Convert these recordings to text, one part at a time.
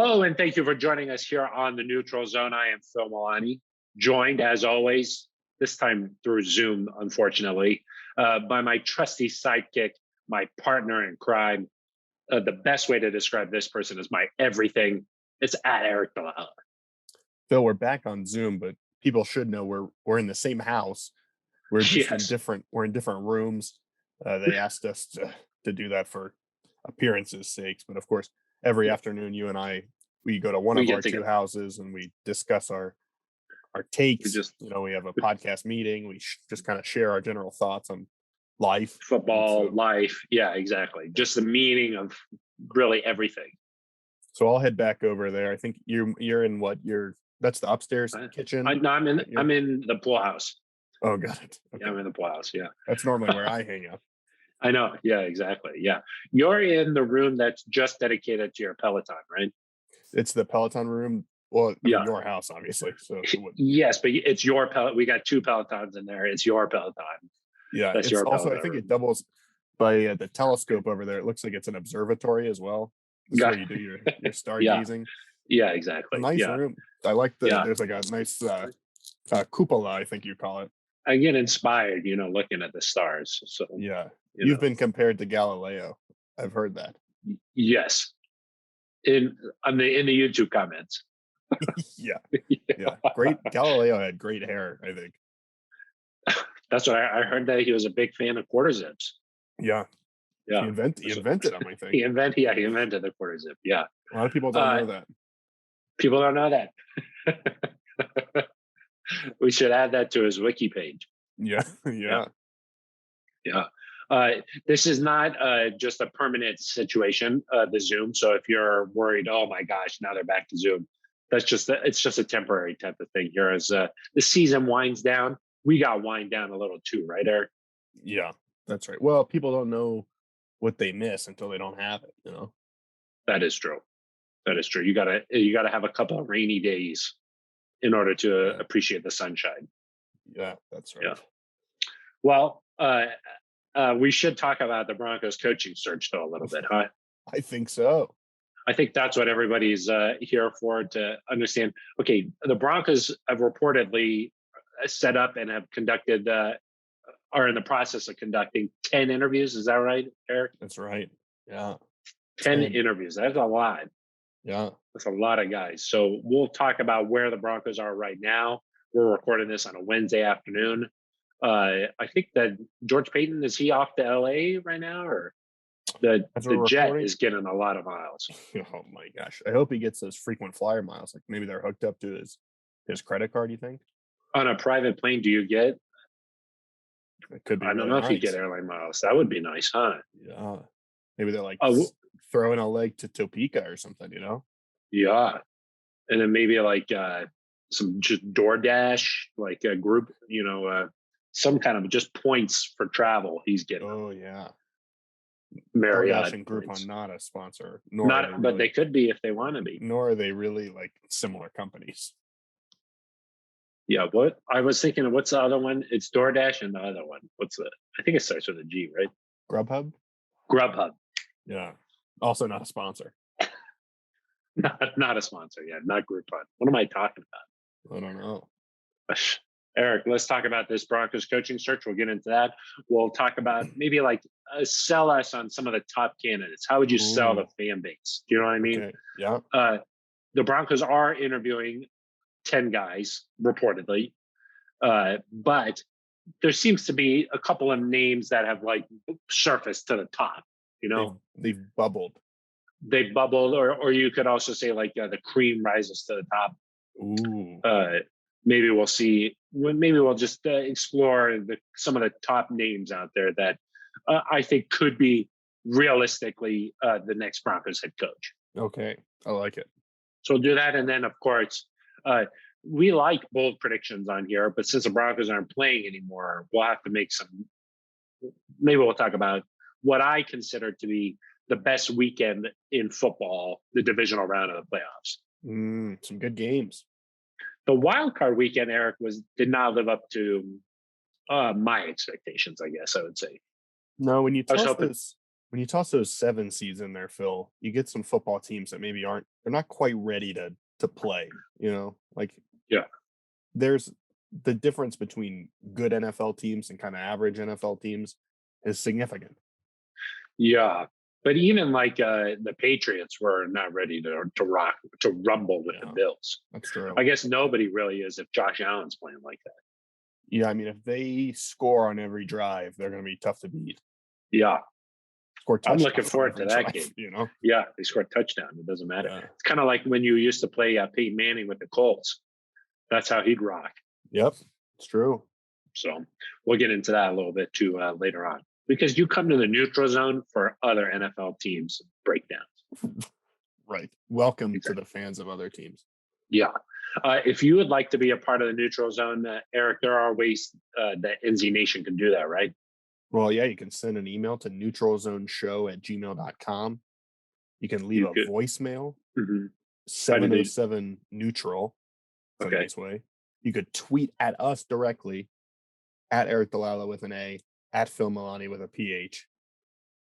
Hello, and thank you for joining us here on the Neutral Zone. I am Phil Milani, joined as always, this time through Zoom, unfortunately, by my trusty sidekick, my partner in crime. The best way to describe this person is my everything. It's at Eric Dalala. Phil, we're back on Zoom, but people should know we're in the same house. We're just in different rooms. They asked us to do that for appearances' sakes, but of course, every afternoon you and I we go to one of our two houses and we discuss our takes. We have a podcast meeting. We just kind of share our general thoughts on life, football, life. Yeah, exactly. Just the meaning of really everything. So I'll head back over there. I think you're in that's the upstairs kitchen. I'm in the pool house. Oh, got it. Okay. Yeah, I'm in the pool house. Yeah, that's normally where I hang out. I know. Yeah, exactly. Yeah, you're in the room that's just dedicated to your Peloton, right? It's the Peloton room. Well, your house, obviously. So yes, but it's your Peloton. We got two Pelotons in there. It's your Peloton. Yeah, that's your also. Peloton I think room. It doubles by the telescope over there. It looks like it's an observatory as well. That's where you do your stargazing. Yeah, exactly. Nice room. I like there's like a nice cupola, I think you call it. I get inspired, looking at the stars. So yeah, you've been compared to Galileo. I've heard that. Yes, in the YouTube comments. yeah. Great. Galileo had great hair, I think. That's what I heard, that he was a big fan of quarter zips. Yeah. He invented them, I think. He invented the quarter zip. Yeah. A lot of people don't know that. People don't know that. We should add that to his wiki page. Yeah. This is not just a permanent situation, the Zoom. So if you're worried, oh my gosh, now they're back to Zoom, it's just a temporary type of thing here. As the season winds down, we got wind down a little too, right, Eric? Yeah, that's right. Well, people don't know what they miss until they don't have it. That is true. You gotta have a couple of rainy days in order to appreciate the sunshine. Yeah, that's right. Yeah. Well, we should talk about the Broncos coaching search though a little bit, huh? I think so. I think that's what everybody's here for, to understand. Okay, the Broncos have reportedly set up and have conducted, are in the process of conducting 10 interviews. Is that right, Eric? That's right. Yeah. 10 interviews. That's a lot. Yeah. That's a lot of guys. So we'll talk about where the Broncos are right now. We're recording this on a Wednesday afternoon. I think that George Payton, is he off to LA right now, or the jet is getting a lot of miles? Oh my gosh. I hope he gets those frequent flyer miles. Like maybe they're hooked up to his credit card, you think? On a private plane, do you get? It could be. I don't know if you get airline miles. That would be nice, huh? Yeah. Maybe they're like throwing a leg to Topeka or something, Yeah. And then maybe like some just DoorDash, like a group, some kind of just points for travel he's getting. Oh, yeah. Marriott and Groupon, not a sponsor. But they could be if they want to be. Nor are they really like similar companies. Yeah, what I was thinking, what's the other one? It's DoorDash, and the other one, I think it starts with a G, right? Grubhub. Yeah. Also not a sponsor. Not a sponsor. Yeah, not Groupon. What am I talking about? I don't know. Eric, let's talk about this Broncos coaching search. We'll get into that. We'll talk about maybe like sell us on some of the top candidates. How would you sell the fan base? Do you know what I mean? Okay. Yeah. The Broncos are interviewing 10 guys reportedly, but there seems to be a couple of names that have like surfaced to the top. They've bubbled. Or you could also say like the cream rises to the top. Ooh. Maybe we'll see. Maybe we'll just explore some of the top names out there that I think could be realistically the next Broncos head coach. Okay, I like it. So we'll do that, and then of course we like bold predictions on here. But since the Broncos aren't playing anymore, we'll have to make some. Maybe we'll talk about what I consider to be the best weekend in football, the divisional round of the playoffs. Some good games. The wild card weekend, Eric, did not live up to my expectations, I guess I would say. No, when you toss when you toss those 7 seeds in there, Phil, you get some football teams that maybe they're not quite ready to play, you know? Like, Yeah. there's the difference between good NFL teams and kinda average NFL teams is significant. Yeah. But even like the Patriots were not ready to rumble with the Yeah, Bills. that's true. I guess nobody really is if Josh Allen's playing like that. Yeah, I mean, if they score on every drive, they're gonna be tough to beat. Yeah. Score I'm looking touchdowns on forward to every that drive, game. you know? Yeah, they score a touchdown. It doesn't matter. Yeah. It's kind of like when you used to play Peyton Manning with the Colts. That's how he'd rock. Yep, it's true. So we'll get into that a little bit too later on because you come to the neutral zone for other NFL teams breakdowns. Right. Welcome to Exactly. the fans of other teams. Yeah. If you would like to be a part of the neutral zone, Eric, there are ways that NZ Nation can do that, right? Well, yeah, you can send an email to neutralzoneshow@gmail.com. You can leave You a could. voicemail, Mhm. How do they? 707 neutral. It's a Okay. nice way. You could tweet at us directly, at Eric Dalala with an A, at Phil Milani with a PH.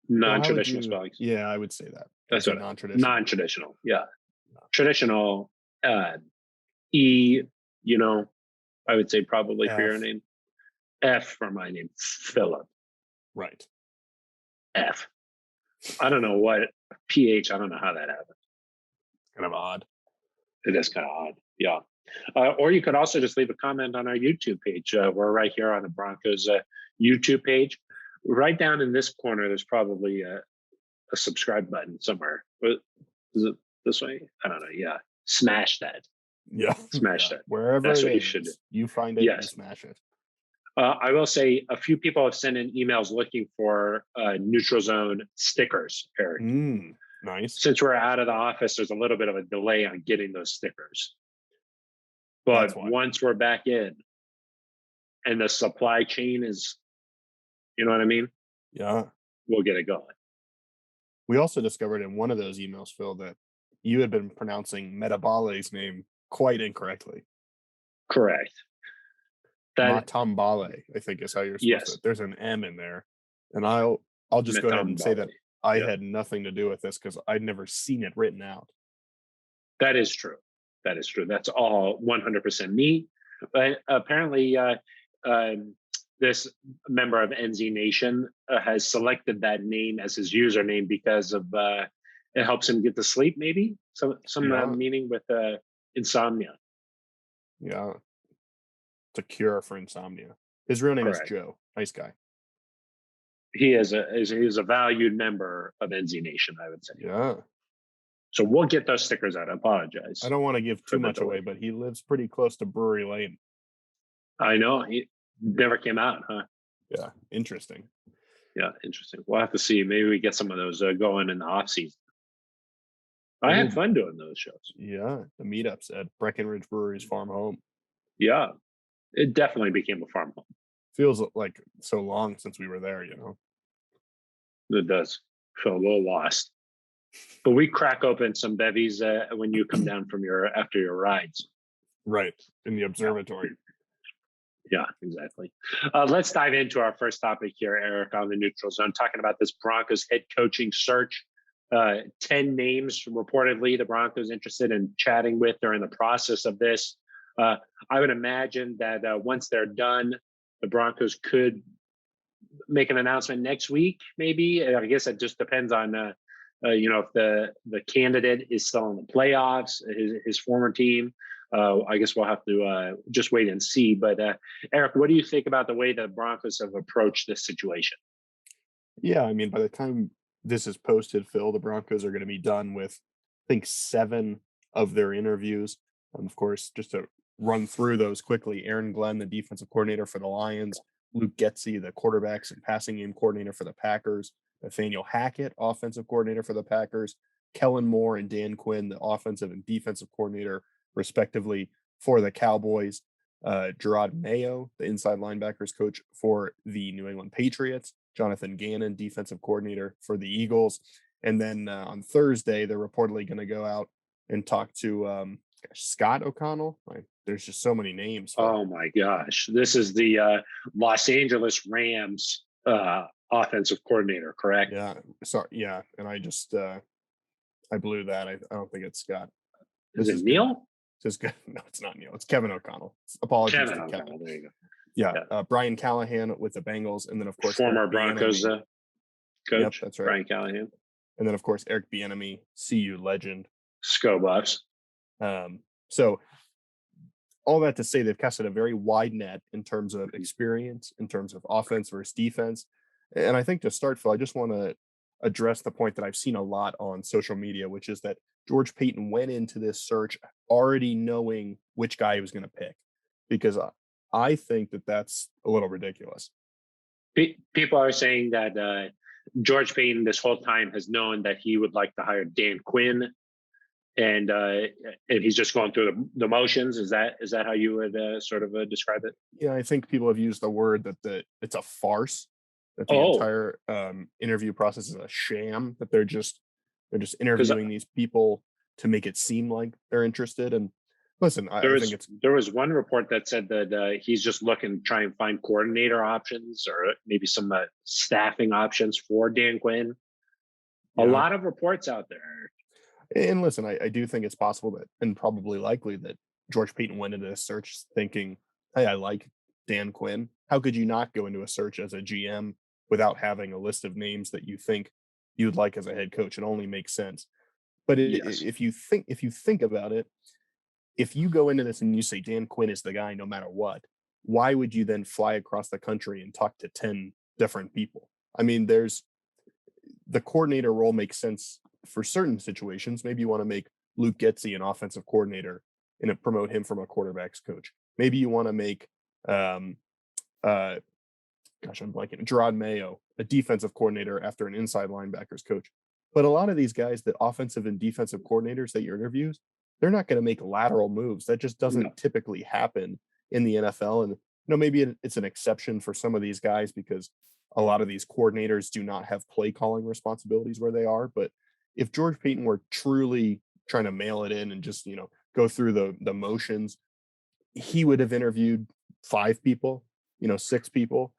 Well, how would Non-traditional you? spellings. Yeah, I would say that. I would That's say what. non-traditional. Non-traditional. Yeah. Traditional. Uh, E. You know, I would say probably for your F. name. F for my name. Philip. Right. F. I don't know what PH. I don't know how that happened. Kind of odd. It is kind of odd. Yeah. Or you could also just leave a comment on our YouTube page. We're right here on the Broncos YouTube page. Right down in this corner, there's probably a subscribe button somewhere. Is it this way? I don't know. Yeah. Smash that. Yeah. Smash Yeah. that. Wherever That's it what you is, should do. you find it, you Yes. smash it. I will say a few people have sent in emails looking for neutral zone stickers, Eric. Nice. Since we're out of the office, there's a little bit of a delay on getting those stickers. That's But why. once we're back in and the supply chain is, you know what I mean? Yeah. We'll get it going. We also discovered in one of those emails, Phil, that you had been pronouncing Metabale's name quite incorrectly. Correct. That Matambale, I think is how you're supposed to. yes. There's an M in there. And I'll just go ahead and say that Metambale. I Yeah. had nothing to do with this because I'd never seen it written out. That is true. That is true. That's all 100% me. But apparently, this member of NZ Nation has selected that name as his username because of it helps him get to sleep. Maybe some Yeah. meaning with insomnia. Yeah. It's a cure for insomnia. His real name is Correct. Joe. Nice guy. He is a valued member of NZ Nation, I would say. Yeah. So we'll get those stickers out. I apologize. I don't want to give for too the much away, delay. but he lives pretty close to Brewery Lane. I know he never came out, huh? Yeah. Interesting. Yeah, interesting. We'll have to see. Maybe we get some of those going in the off season. I had fun doing those shows. Yeah. The meetups at Breckenridge Brewery's farm home. Yeah, it definitely became a farm home. Feels like so long since we were there, you know? It does feel a little lost. But we crack open some bevies when you come down from after your rides. Right. In the observatory. Yeah, exactly. Let's dive into our first topic here, Eric, on the neutral zone, talking about this Broncos head coaching search. 10 names reportedly the Broncos interested in chatting with. They're in the process of this. I would imagine that once they're done, the Broncos could make an announcement next week, maybe. I guess it just depends on, if the candidate is still in the playoffs, his former team. I guess we'll have to just wait and see. But Eric, what do you think about the way the Broncos have approached this situation? Yeah, I mean, by the time this is posted, Phil, the Broncos are going to be done with, I think, 7 of their interviews. Of course, just to run through those quickly, Aaron Glenn, the defensive coordinator for the Lions, Luke Getsy, the quarterbacks and passing game coordinator for the Packers, Nathaniel Hackett, offensive coordinator for the Packers, Kellen Moore and Dan Quinn, the offensive and defensive coordinator, respectively, for the Cowboys, Gerard Mayo, the inside linebackers coach for the New England Patriots, Jonathan Gannon, defensive coordinator for the Eagles. And then on Thursday, they're reportedly going to go out and talk to Scott O'Connell. There's just so many names. Oh my gosh. This is the Los Angeles Rams offensive coordinator, correct? Yeah, sorry, yeah, and I just I blew that. I don't think it's Scott. Is This it is good. Neil? This is good. No, it's not Neil. It's Kevin O'Connell. Apologies Kevin to Kevin. O'Connell. There you go. Yeah, Yeah. Brian Callahan with the Bengals, and then of course Eric Former Broncos Bieniemy. Yep, coach, that's right. Brian Callahan. And then of course Eric Bieniemy, CU legend. Sco Buffs. So all that to say, they've casted a very wide net in terms of experience, in terms of offense versus defense. And I think to start, Phil, I just want to address the point that I've seen a lot on social media, which is that George Payton went into this search already knowing which guy he was going to pick, because I think that that's a little ridiculous. People are saying that George Payton this whole time has known that he would like to hire Dan Quinn, and he's just going through the motions. Is that how you would sort of describe it? Yeah, I think people have used the word that it's a farce, that the entire interview process is a sham, that they're just interviewing these people to make it seem like they're interested. And listen, I think there was one report that said that he's just looking to try and find coordinator options or maybe some staffing options for Dan Quinn. A lot of reports out there. And listen, I do think it's possible that, and probably likely, that George Payton went into this search thinking, hey, I like Dan Quinn. How could you not go into a search as a GM without having a list of names that you think you'd like as a head coach? It only makes sense. But if you think about it, if you go into this and you say Dan Quinn is the guy no matter what, why would you then fly across the country and talk to 10 different people? I mean, the coordinator role makes sense for certain situations. Maybe you want to make Luke Getsy an offensive coordinator and promote him from a quarterback's coach. Maybe you want to make I'm blanking, Gerard Mayo a defensive coordinator after an inside linebackers coach. But a lot of these guys, the offensive and defensive coordinators that your interviews, they're not going to make lateral moves. That just doesn't typically happen in the NFL. And maybe it's an exception for some of these guys because a lot of these coordinators do not have play calling responsibilities where they are. But if George Payton were truly trying to mail it in and just, go through the motions, he would have interviewed 5 people, 6 people.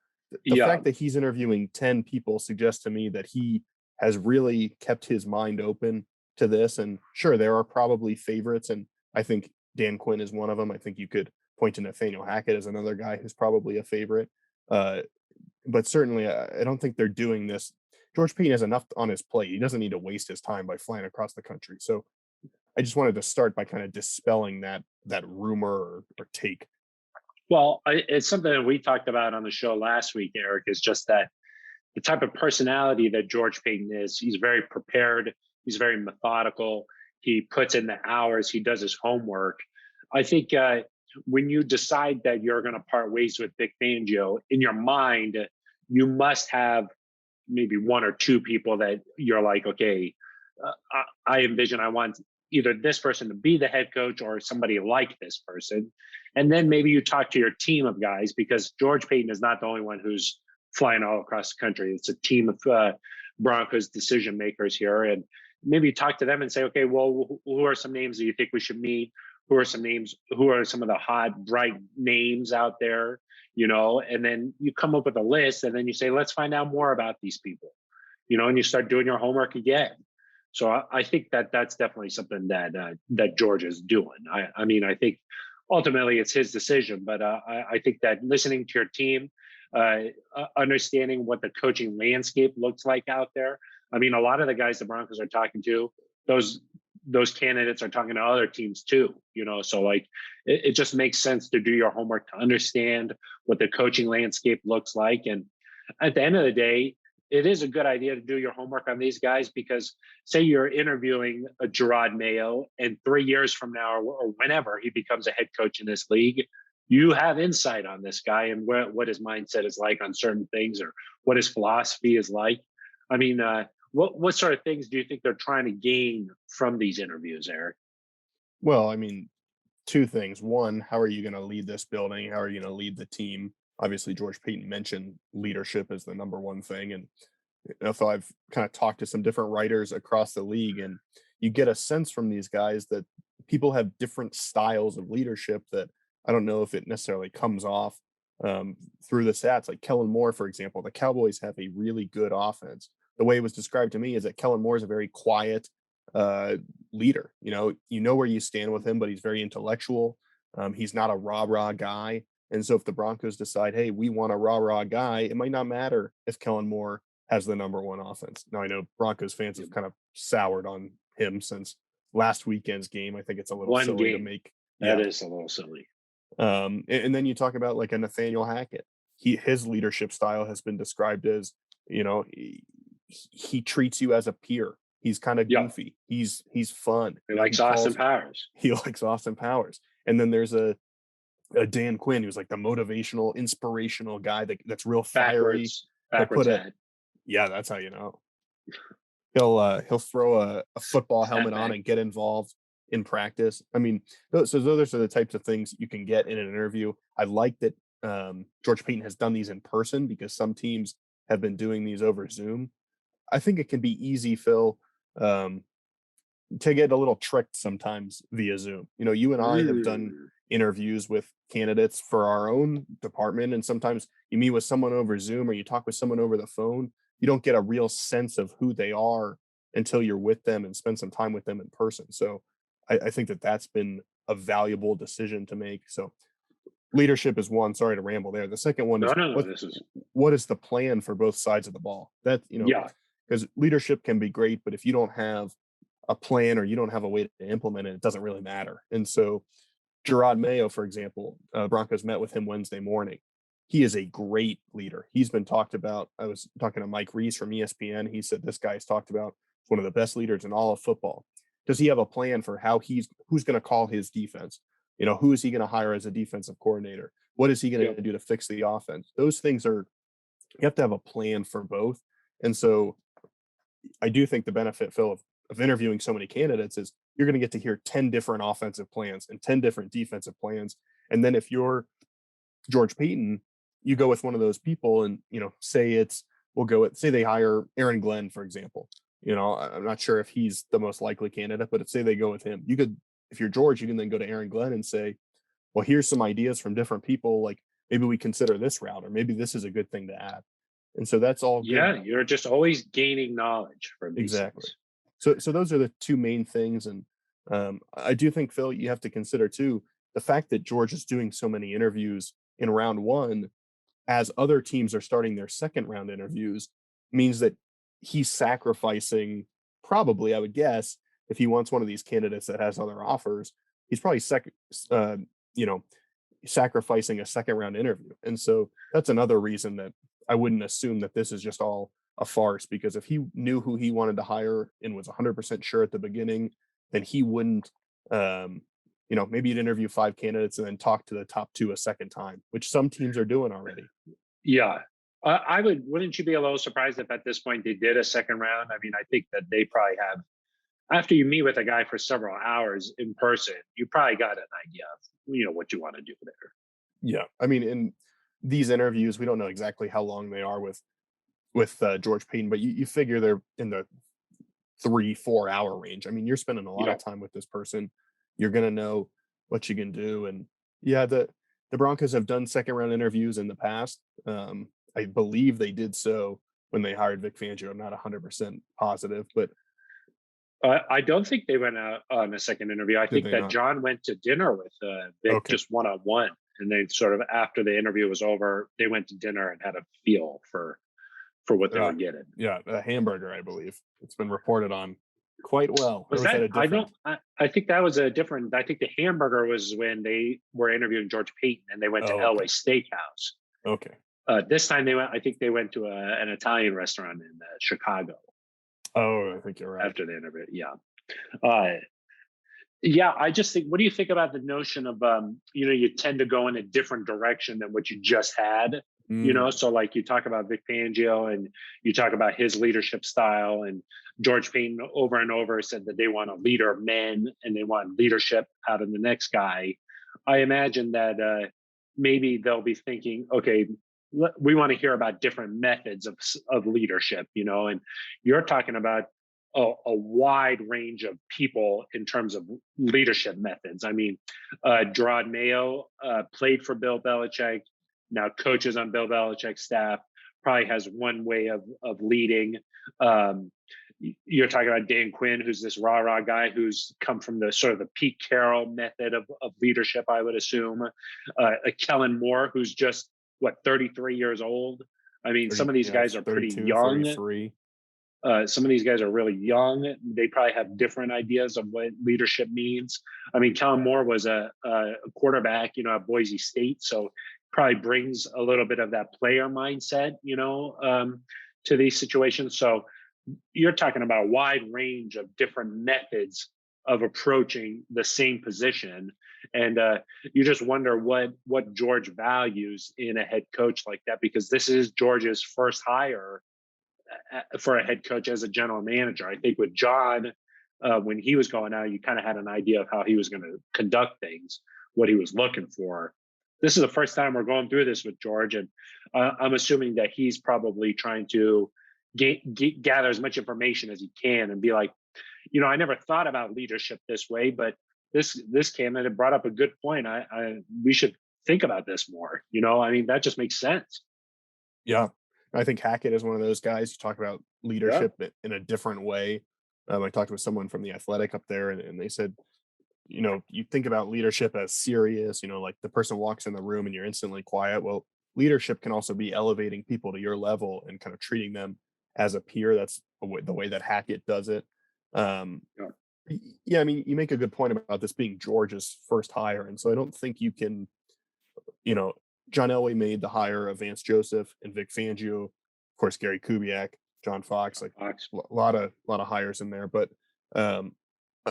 The fact that he's interviewing 10 people suggests to me that he has really kept his mind open to this. And sure, there are probably favorites, and I think Dan Quinn is one of them. I think you could point to Nathaniel Hackett as another guy who's probably a favorite. But certainly, I don't think they're doing this. George Payton has enough on his plate. He doesn't need to waste his time by flying across the country. So I just wanted to start by kind of dispelling that rumor or take. Well, it's something that we talked about on the show last week, Eric, is just that the type of personality that George Payton is. He's very prepared. He's very methodical. He puts in the hours. He does his homework. I think when you decide that you're going to part ways with Vic Fangio, in your mind, you must have maybe 1 or 2 people that you're like, okay, I envision I want either this person to be the head coach or somebody like this person. And then maybe you talk to your team of guys, because George Payton is not the only one who's flying all across the country. It's a team of Broncos decision makers here. And maybe you talk to them and say, okay, well, who are some names that you think we should meet? Who are some of the hot, bright names out there? And then you come up with a list, and then you say, let's find out more about these people, and you start doing your homework again. So I think that that's definitely something that George is doing. I mean, I think ultimately it's his decision, but I think that listening to your team, understanding what the coaching landscape looks like out there. I mean, a lot of the guys the Broncos are talking to, those candidates are talking to other teams too, so like it just makes sense to do your homework to understand what the coaching landscape looks like. And at the end of the day, it is a good idea to do your homework on these guys, because say you're interviewing a Gerard Mayo, and 3 years from now or whenever he becomes a head coach in this league, you have insight on this guy and what his mindset is like on certain things, or what his philosophy is like. I mean, what sort of things do you think they're trying to gain from these interviews, Eric? Well, I mean, 2 things. One, how are you going to lead this building? How are you going to lead the team? Obviously, George Payton mentioned leadership as the number one thing. And so I've kind of talked to some different writers across the league, and you get a sense from these guys that people have different styles of leadership that I don't know if it necessarily comes off through the stats. Like Kellen Moore, for example, the Cowboys have a really good offense. The way it was described to me is that Kellen Moore is a very quiet leader. You know where you stand with him, but he's very intellectual. He's not a rah-rah guy. And so if the Broncos decide, hey, we want a rah-rah guy, it might not matter if Kellen Moore has the number one offense. Now, I know Broncos fans have kind of soured on him since last weekend's game. I think it's a little One silly to game. make. That Yeah. is a little silly. And then you talk about like a Nathaniel Hackett. His leadership style has been described as, he treats you as a peer. He's kind of Yeah. goofy. He's fun. He likes Austin Powers. He likes Austin Powers. And then there's a Dan Quinn who's like the motivational, inspirational guy that's real fiery. Backwards head. Yeah, that's how you know. He'll throw a football helmet on and get involved in practice. I mean, those are the types of things you can get in an interview. I like that George Paton has done these in person because some teams have been doing these over Zoom. I think it can be easy, Phil, to get a little tricked sometimes via Zoom. You and I have done interviews with candidates for our own department, and sometimes you meet with someone over Zoom or you talk with someone over the phone. You don't get a real sense of who they are until you're with them and spend some time with them in person. So I think that's been a valuable decision to make. So leadership is one. Sorry to ramble there. The second one is, what is the plan for both sides of the ball? Because leadership can be great, but if you don't have a plan or you don't have a way to implement it, it doesn't really matter. And so Gerard Mayo, for example, Broncos met with him Wednesday morning. He is a great leader. He's been talked about. I was talking to Mike Reese from ESPN. He said this guy is talked about as one of the best leaders in all of football. Does he have a plan for who's going to call his defense? Who is he going to hire as a defensive coordinator? What is he going to do to fix the offense? Those things you have to have a plan for both. And so I do think the benefit, Phil, of interviewing so many candidates is you're going to get to hear 10 different offensive plans and 10 different defensive plans. And then if you're George Paton, you go with one of those people and, say they hire Aaron Glenn, for example. I'm not sure if he's the most likely candidate, but say they go with him. If you're George, you can then go to Aaron Glenn and say, well, here's some ideas from different people. Like maybe we consider this route, or maybe this is a good thing to add. And so that's all good. Yeah, you're just always gaining knowledge from these things. So those are the two main things. And I do think, Phil, you have to consider too, the fact that George is doing so many interviews in round one, as other teams are starting their second round interviews, means that he's sacrificing, probably, I would guess, if he wants one of these candidates that has other offers, he's probably sacrificing a second round interview. And so that's another reason that I wouldn't assume that this is just all a farce, because if he knew who he wanted to hire and was 100% sure at the beginning, then he wouldn't, maybe you'd interview 5 candidates and then talk to the top 2 a second time, which some teams are doing already. Yeah. Wouldn't you be a little surprised if at this point they did a second round? I mean, I think that they probably have, after you meet with a guy for several hours in person, you probably got an idea of, what you want to do there. Yeah. I mean, in these interviews, we don't know exactly how long they are with George Paton, but you figure they're in the 3-4 hour range. I mean, you're spending a lot of time with this person. You're going to know what you can do. And yeah, the Broncos have done second round interviews in the past. I believe they did so when they hired Vic Fangio. I'm not 100% positive, but I don't think they went out on a second interview. I think that John went to dinner with Vic just one-on-one. And then sort of after the interview was over, they went to dinner and had a feel for what they were getting. Yeah, a hamburger, I believe. It's been reported on quite well. I think that was a different. I think the hamburger was when they were interviewing George Paton and they went to Elway Steakhouse. Okay. This time I think they went to an Italian restaurant in Chicago. Oh, I think you're right. After the interview, I just think, what do you think about the notion of, you tend to go in a different direction than what you just had, so like you talk about Vic Fangio and you talk about his leadership style, and George Paton over and over said that they want a leader of men and they want leadership out of the next guy. I imagine that maybe they'll be thinking, okay, we want to hear about different methods of leadership, and you're talking about a wide range of people in terms of leadership methods. I mean, Gerard Mayo played for Bill Belichick. now coaches on Bill Belichick's staff, probably has one way of leading. Um, you're talking about Dan Quinn, who's this rah rah guy who's come from the sort of the Pete Carroll method of leadership, I would assume. A Kellen Moore, who's just 33 years old. I mean, some 30, of these yeah, guys are pretty 32, young. 33. Some of these guys are really young. They probably have different ideas of what leadership means. I mean, Kellen Moore was a quarterback, at Boise State, so probably brings a little bit of that player mindset, to these situations. So you're talking about a wide range of different methods of approaching the same position, and you just wonder what George values in a head coach like that, because this is George's first hire for a head coach as a general manager. I think with John, when he was going out, you kind of had an idea of how he was going to conduct things, what he was looking for. This is the first time we're going through this with George, and I'm assuming that he's probably trying to gather as much information as he can and be like, I never thought about leadership this way, but this came and it brought up a good point. We should think about this more. I mean, that just makes sense. Yeah. I think Hackett is one of those guys. You talk about Yeah. leadership in a different way. I talked with someone from the Athletic up there, and they said, you think about leadership as serious, like the person walks in the room and you're instantly quiet. Well, leadership can also be elevating people to your level and kind of treating them as a peer. That's the way that Hackett does it. Yeah. Yeah, I mean, you make a good point about this being George's first hire. And so I don't think you can, you know, John Elway made the hire of Vance Joseph and Vic Fangio, of course, Gary Kubiak, John Fox, like Fox. a lot of hires in there. But um,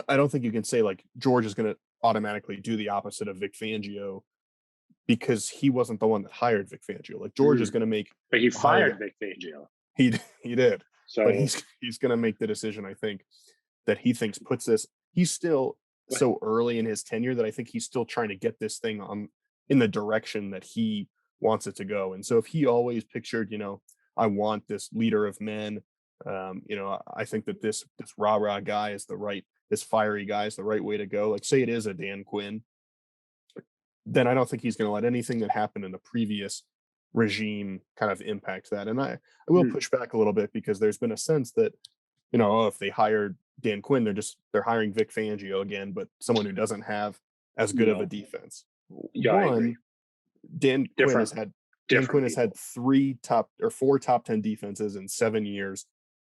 I don't think you can say like George is going to automatically do the opposite of Vic Fangio because he wasn't the one that hired Vic Fangio. Like George is going to make But he a hire fired that Vic Fangio. he did, but So he's going to make the decision. I think that he thinks puts this. He's still so early in his tenure that I think he's still trying to get this thing on in the direction that he wants it to go. And so if he always pictured, I want this leader of men, I think that this rah rah guy is this fiery guy is the right way to go. Like say it is a Dan Quinn, then I don't think he's going to let anything that happened in the previous regime kind of impact that. And I will push back a little bit because there's been a sense that, if they hired Dan Quinn, they're hiring Vic Fangio again, but someone who doesn't have as good of a no, defense. yeah, I agree. One, Dan Quinn has Different, had Dan different Quinn has had people. four top 10 defenses in 7 years,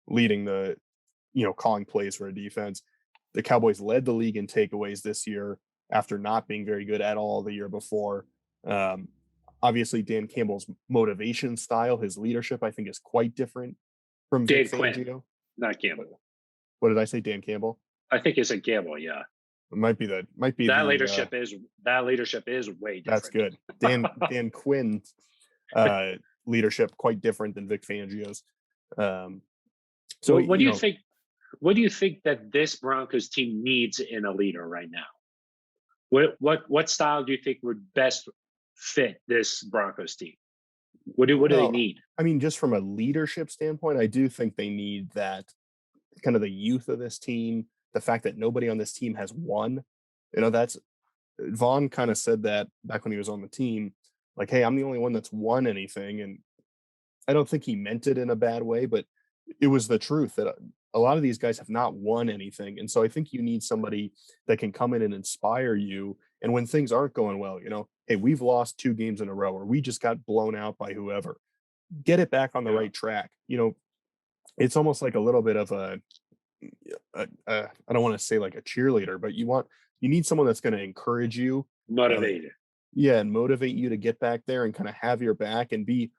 leading calling plays for a defense. The Cowboys led the league in takeaways this year after not being very good at all the year before. Um, Obviously, Dan Campbell's motivation style, his leadership, I think, is quite different from Vic Dan Quinn, Fangio. not Campbell. What did I say? Dan Campbell? I think it's a Campbell. Yeah, It might be that the leadership is way that's different. good. Dan Quinn's leadership quite different than Vic Fangio's. So What do you think? What do you think that this Broncos team needs in a leader right now? What style do you think would best fit this Broncos team? What do they well, need? I mean, just from a leadership standpoint, I do think they need that kind of the youth of this team, the fact that nobody on this team has won. That's Vaughn kind of said that back when he was on the team, like, hey, I'm the only one that's won anything. And I don't think he meant it in a bad way, but it was the truth that a lot of these guys have not won anything. And so I think you need somebody that can come in and inspire you. And when things aren't going well, hey, we've lost 2 games in a row, or we just got blown out by whoever. Get it back on the Yeah, right track. It's almost like a little bit of I don't want to say like a cheerleader, but you need someone that's going to encourage you, uh, motivated. yeah, and motivate you to get back there and kind of have your back and be.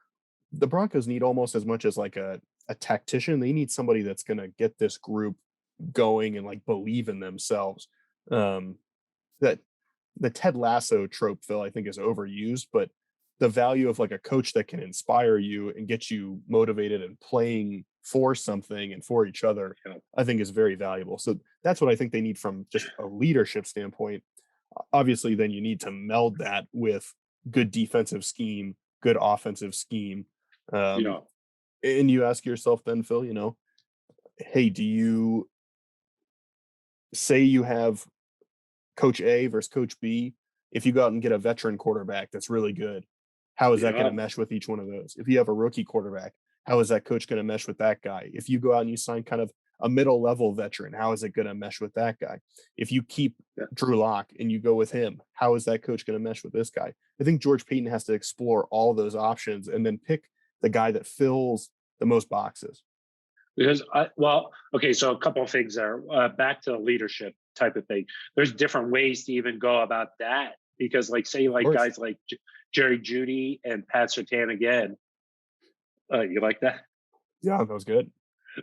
The Broncos need almost as much as like a tactician. They need somebody that's going to get this group going and like believe in themselves. That the Ted Lasso trope, Phil, I think is overused, but the value of like a coach that can inspire you and get you motivated and playing for something and for each other, Yeah. I think is very valuable. So that's what I think they need from just a leadership standpoint. Obviously, then you need to meld that with good defensive scheme, good offensive scheme. Um, Yeah. and you ask yourself then, Phil, hey, do you say you have Coach A versus Coach B? If you go out and get a veteran quarterback that's really good, How is that going Yeah. to mesh with each one of those? If you have a rookie quarterback, how is that coach going to mesh with that guy? If you go out and you sign kind of a middle level veteran, how is it going to mesh with that guy? If you keep Yeah. Drew Lock and you go with him, how is that coach going to mesh with this guy? I think George Payton has to explore all those options and then pick the guy that fills the most boxes. Because okay, so a couple of things there. Back to the leadership type of thing. There's different ways to even go about that because, like, say, Of like course. guys like Jerry Judy and Pat Surtain again. You like that? Yeah, that was good.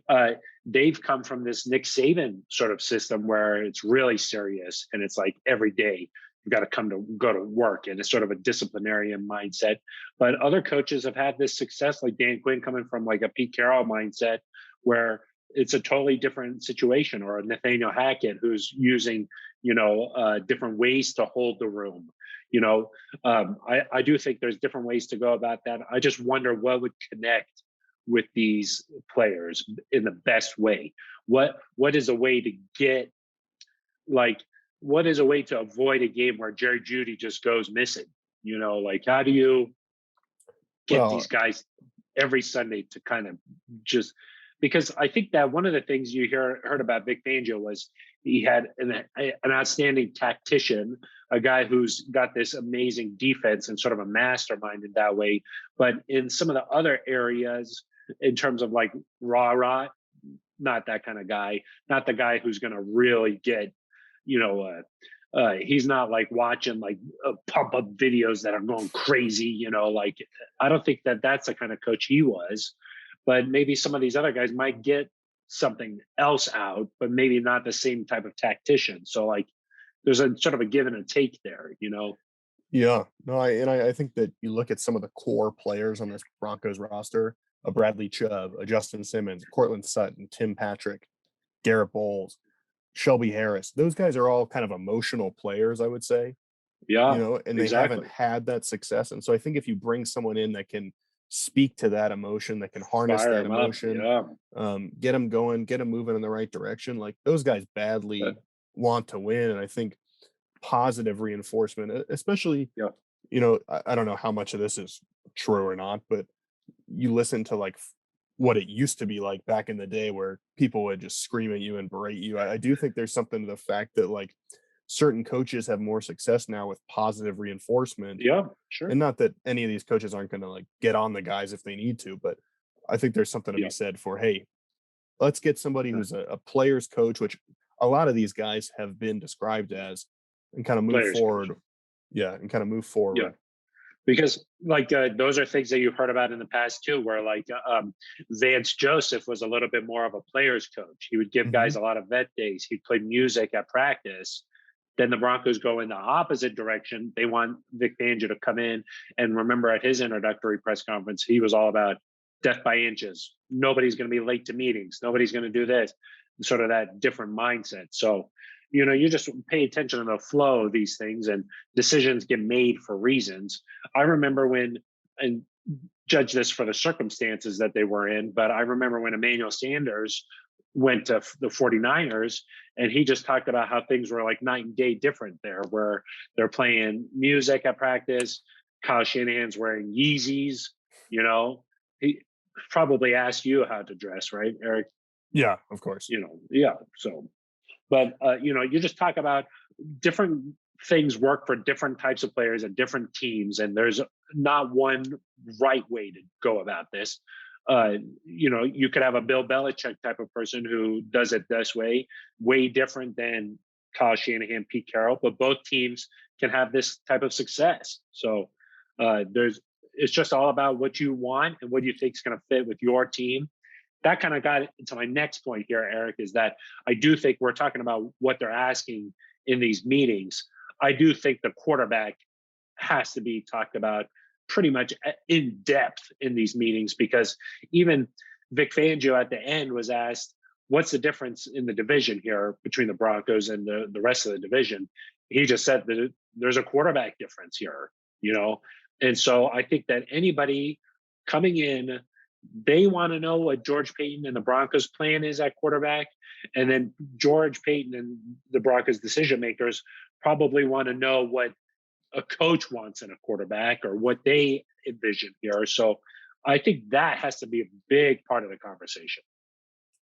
uh, they've come from this Nick Saban sort of system where it's really serious and it's like every day you've got to go to work and it's sort of a disciplinarian mindset. But other coaches have had this success, like Dan Quinn coming from like a Pete Carroll mindset where it's a totally different situation, or a Nathaniel Hackett who's using, different ways to hold the room. I do think there's different ways to go about that. I just wonder what would connect with these players in the best way. What is a way to get, like, what is a way to avoid a game where Jerry Judy just goes missing? Like, how do you get these Well, guys every Sunday to kind of just, because I think that one of the things you heard about Vic Fangio was he had an outstanding tactician, a guy who's got this amazing defense and sort of a mastermind in that way. But in some of the other areas, in terms of like rah, not that kind of guy, not the guy who's going to really get, he's not like watching like pump up videos that are going crazy, like I don't think that that's the kind of coach he was. But maybe some of these other guys might get something else out, but maybe not the same type of tactician. So like there's a sort of a give and a take there. yeah, no, I think that you look at some of the core players on this Broncos roster: a Bradley Chubb, a Justin Simmons, Cortland Sutton, Tim Patrick, Garrett Bowles, Shelby Harris. Those guys are all kind of emotional players, I would say, Yeah, and they haven't exactly. had that success. And so I think if you bring someone in that can speak to that emotion, that can harness Fire that him up. emotion, Yeah. get them going, get them moving in the right direction, like those guys Uh, badly want to win. And I think positive reinforcement, especially, yeah. I don't know how much of this is true or not, but you listen to like what it used to be like back in the day where people would just scream at you and berate you. I do think there's something to the fact that like certain coaches have more success now with positive reinforcement. Yeah, sure. And not that any of these coaches aren't going to like get on the guys if they need to, but I think there's something to be Yeah. said for, hey, let's get somebody Uh, who's a player's coach, which a lot of these guys have been described as, and kind of move Players coach. forward. Yeah, and kind of move Yeah. forward. Because like those are things that you've heard about in the past too, where like Vance Joseph was a little bit more of a player's coach. He would give Hmm. guys a lot of vet days. He'd play music at practice. Then the Broncos go in the opposite direction. They want Vic Fangio to come in, and remember at his introductory press conference, he was all about death by inches. Nobody's going to be late to meetings. Nobody's going to do this. Sort of that different mindset. So, you just pay attention to the flow of these things, and decisions get made for reasons. I remember when, and judge this for the circumstances that they were in, but I remember when Emmanuel Sanders went to the 49ers, and he just talked about how things were like night and day different there, where they're playing music at practice. Kyle Shanahan's wearing Yeezys, he probably asked you how to dress, right, Eric? Yeah, of course. Yeah. So, but you just talk about different things work for different types of players and different teams, and there's not one right way to go about this. You could have a Bill Belichick type of person who does it this way different than Kyle Shanahan, Pete Carroll, but both teams can have this type of success. So there's it's just all about what you want and what you think is going to fit with your team. That kind of got into my next point here, Eric, is that I do think we're talking about what they're asking in these meetings. I do think the quarterback has to be talked about pretty much in depth in these meetings, because even Vic Fangio at the end was asked, what's the difference in the division here between the Broncos and the rest of the division? He just said that there's a quarterback difference here, you know? And so I think that anybody coming in, they want to know what George Payton and the Broncos plan is at quarterback. And then George Payton and the Broncos decision makers probably want to know what a coach wants in a quarterback, or what they vision here. So I think that has to be a big part of the conversation.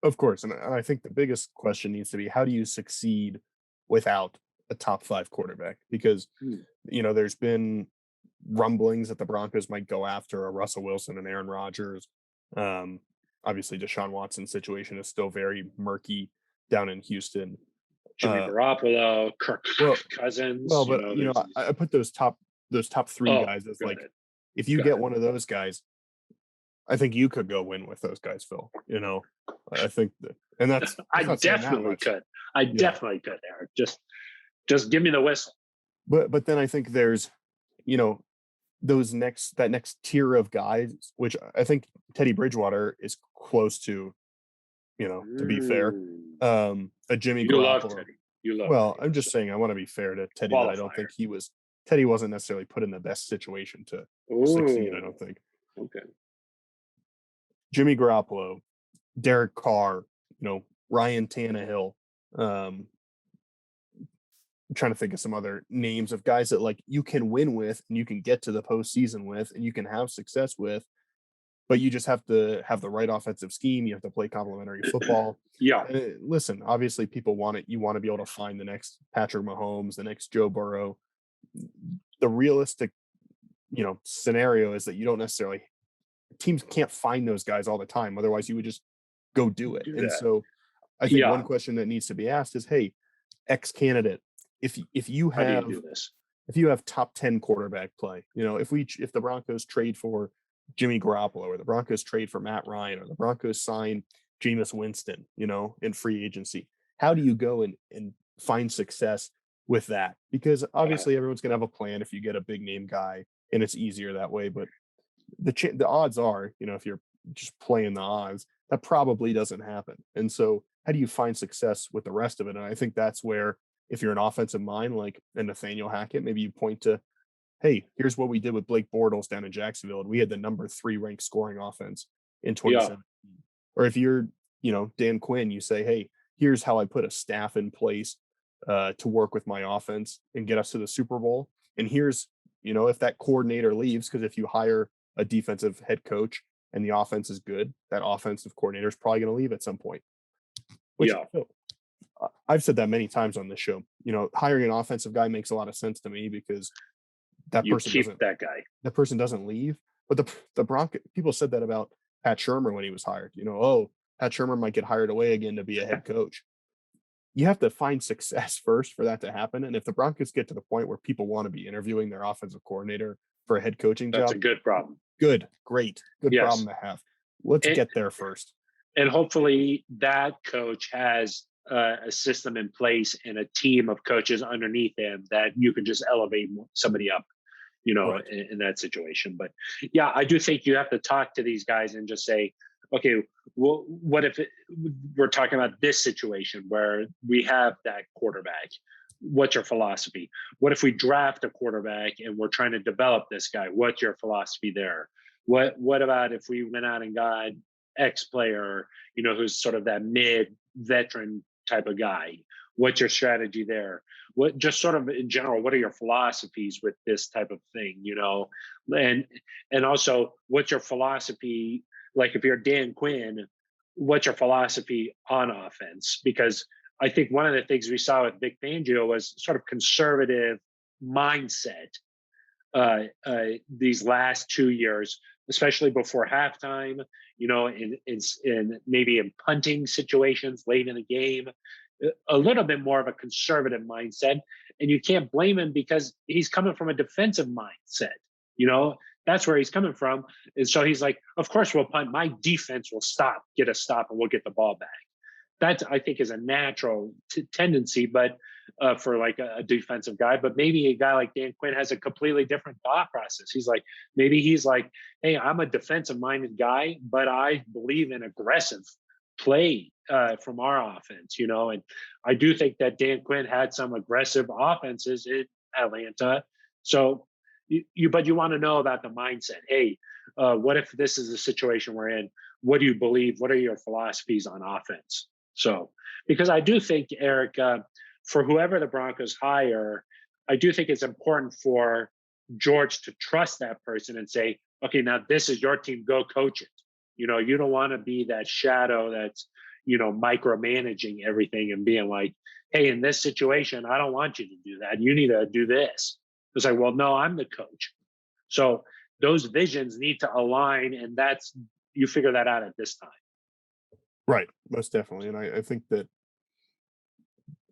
Of course, and I think the biggest question needs to be how do you succeed without a top 5 quarterback? Because, Hmm. there's been rumblings that the Broncos might go after a Russell Wilson and Aaron Rodgers. Um, Obviously, Deshaun Watson's situation is still very murky down in Houston. Jimmy Uh, Garoppolo, Kirk well, Cousins, well, but there's these. I put those top 3 Oh, guys as got like it. if you Got get it. one of those guys, I think you could go win with those guys, Phil. I think that, and I that's not saying that definitely much. could. I Yeah, definitely could, Eric. Just give me the whistle. but then I think there's you know that next tier of guys, which I think Teddy Bridgewater is close to. To be fair, Mm. a Jimmy You love Garoppolo. Teddy. You love Well, Teddy. I'm just So saying I want to be fair to Teddy that I don't think qualifier. Teddy wasn't necessarily put in the best situation to succeed. I Oh, don't think okay. Jimmy Garoppolo, Derek Carr, Ryan Tannehill. Um, I'm trying to think of some other names of guys that like you can win with and you can get to the postseason with and you can have success with, but you just have to have the right offensive scheme. You have to play complementary football. Yeah. Listen, obviously, people want it. You want to be able to find the next Patrick Mahomes, the next Joe Burrow. The realistic, scenario is that you don't necessarily teams can't find those guys all the time. Otherwise, you would just go do it. Do And that. so, I think one Yeah. question that needs to be asked is, hey, X candidate, if you How do you have do this? top 10 quarterback play, if the Broncos trade for Jimmy Garoppolo or the Broncos trade for Matt Ryan or the Broncos sign Jameis Winston, in free agency, how do you go and find success with that? Because obviously everyone's going to have a plan if you get a big name guy and it's easier that way. But the odds are, if you're just playing the odds, that probably doesn't happen. And so how do you find success with the rest of it? And I think that's where if you're an offensive mind like a Nathaniel Hackett, maybe you point to, hey, here's what we did with Blake Bortles down in Jacksonville, and we had the number 3 ranked scoring offense in Yeah. 2017. Or if you're, Dan Quinn, you say, hey, here's how I put a staff in place to work with my offense and get us to the Super Bowl. And here's, if that coordinator leaves, because if you hire a defensive head coach and the offense is good, that offensive coordinator is probably going to leave at some point. Which Yeah. I've said that many times on this show. Hiring an offensive guy makes a lot of sense to me because that You person keep that guy. doesn't leave. But the Broncos people said that about Pat Shermer when he was hired. Pat Shermer might get hired away again to be a head coach. You have to find success first for that to happen. And if the Broncos get to the point where people want to be interviewing their offensive coordinator for a head coaching That's a job, good problem. good Yes. problem to have. Let's And, get there first. and hopefully that coach has a system in place and a team of coaches underneath him that you can just elevate somebody up, Right. in that situation. But yeah, I do think you have to talk to these guys and just say, okay, well, what if we're talking about this situation where we have that quarterback? What's your philosophy? What if we draft a quarterback and we're trying to develop this guy? What's your philosophy there? What about if we went out and got X player, who's sort of that mid veteran type of guy? What's your strategy there? What, just sort of in general, what are your philosophies with this type of thing? And also, what's your philosophy? Like if you're Dan Quinn, what's your philosophy on offense? Because I think one of the things we saw with Vic Fangio was sort of conservative mindset these last 2 years, especially before halftime, in maybe in punting situations late in the game, a little bit more of a conservative mindset. And you can't blame him because he's coming from a defensive mindset. That's where he's coming from. And so he's like, of course we'll punt. My defense will get a stop, and we'll get the ball back. That I think is a natural tendency, but for like a defensive guy. But maybe a guy like Dan Quinn has a completely different thought process. Maybe he's like, hey, I'm a defensive-minded guy, but I believe in aggressive play from our offense. And I do think that Dan Quinn had some aggressive offenses in Atlanta. So but you want to know about the mindset. Hey, what if this is the situation we're in? What do you believe? What are your philosophies on offense? So, because I do think, Eric, for whoever the Broncos hire, I do think it's important for George to trust that person and say, okay, now this is your team, go coach it. You don't want to be that shadow that's, micromanaging everything and being like, hey, in this situation, I don't want you to do that. You need to do this. It's like, well, no, I'm the coach. So those visions need to align, and you figure that out at this time. Right, most definitely. And I think that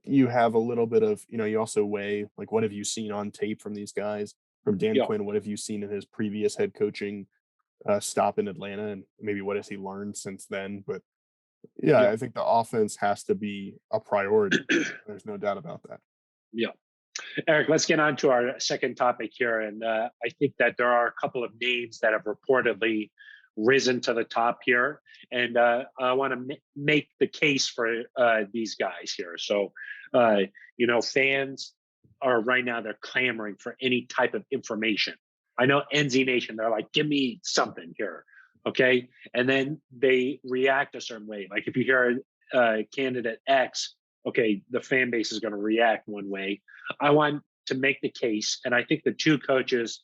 you have a little bit of, you also weigh, like, what have you seen on tape from these guys? From Dan Yeah. Quinn, what have you seen in his previous head coaching stop in Atlanta, and maybe what has he learned since then? But yeah, Yeah. I think the offense has to be a priority. There's no doubt about that. Yeah. Eric, let's get on to our second topic here. And I think that there are a couple of names that have reportedly risen to the top here. And I want to make the case for these guys here. So, fans are right now, they're clamoring for any type of information. I know NZ Nation, they're like, give me something here. Okay. And then they react a certain way. Like if you hear candidate X, okay, the fan base is going to react one way. I want to make the case, and I think the two coaches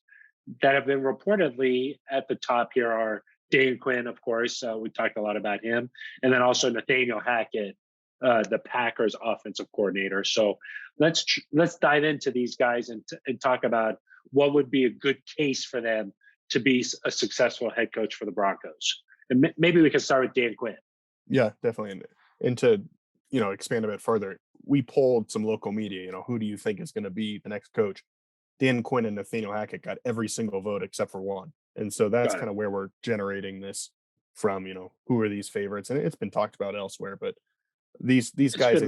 that have been reportedly at the top here are Dan Quinn, of course. We talked a lot about him, and then also Nathaniel Hackett, the Packers offensive coordinator. So let's dive into these guys and talk about what would be a good case for them to be a successful head coach for the Broncos. And maybe we can start with Dan Quinn. Yeah, definitely. And to expand a bit further, we polled some local media. Who do you think is going to be the next coach? Dan Quinn and Nathaniel Hackett got every single vote except for one, and so that's kind of where we're generating this from. Who are these favorites? And it's been talked about elsewhere, but these guys,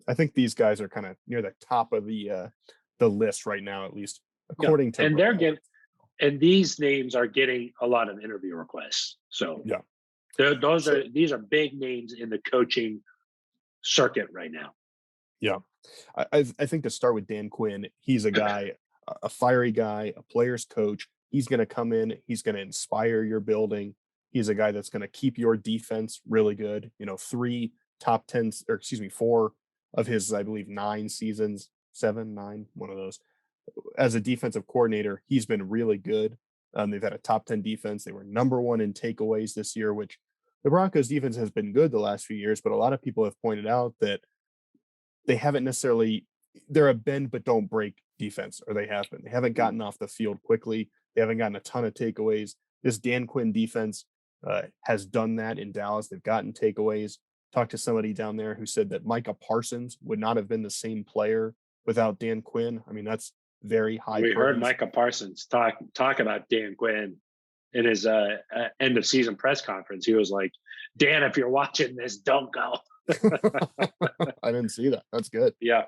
I think these guys are kind of near the top of the list right now, at least according to. And and these names are getting a lot of interview requests. So yeah, these are big names in the coaching circuit right now. Yeah, I think to start with Dan Quinn, he's a guy, a fiery guy, a player's coach. He's going to come in. He's going to inspire your building. He's a guy that's going to keep your defense really good. 3 top 10, or excuse me, 4 of his, I believe, 9 seasons, 7, 9, one of those. As a defensive coordinator, he's been really good. They've had a top 10 defense. They were number 1 in takeaways this year, which the Broncos defense has been good the last few years, but a lot of people have pointed out that they haven't necessarily, they're a bend but don't break defense, or they have been. They haven't gotten off the field quickly. They haven't gotten a ton of takeaways. This Dan Quinn defense has done that in Dallas. They've gotten takeaways. Talked to somebody down there who said that Micah Parsons would not have been the same player without Dan Quinn. I mean, that's very high. We heard Micah Parsons talk about Dan Quinn in his end of season press conference. He was like, Dan, if you're watching this, don't go. I didn't see that. That's good. Yeah.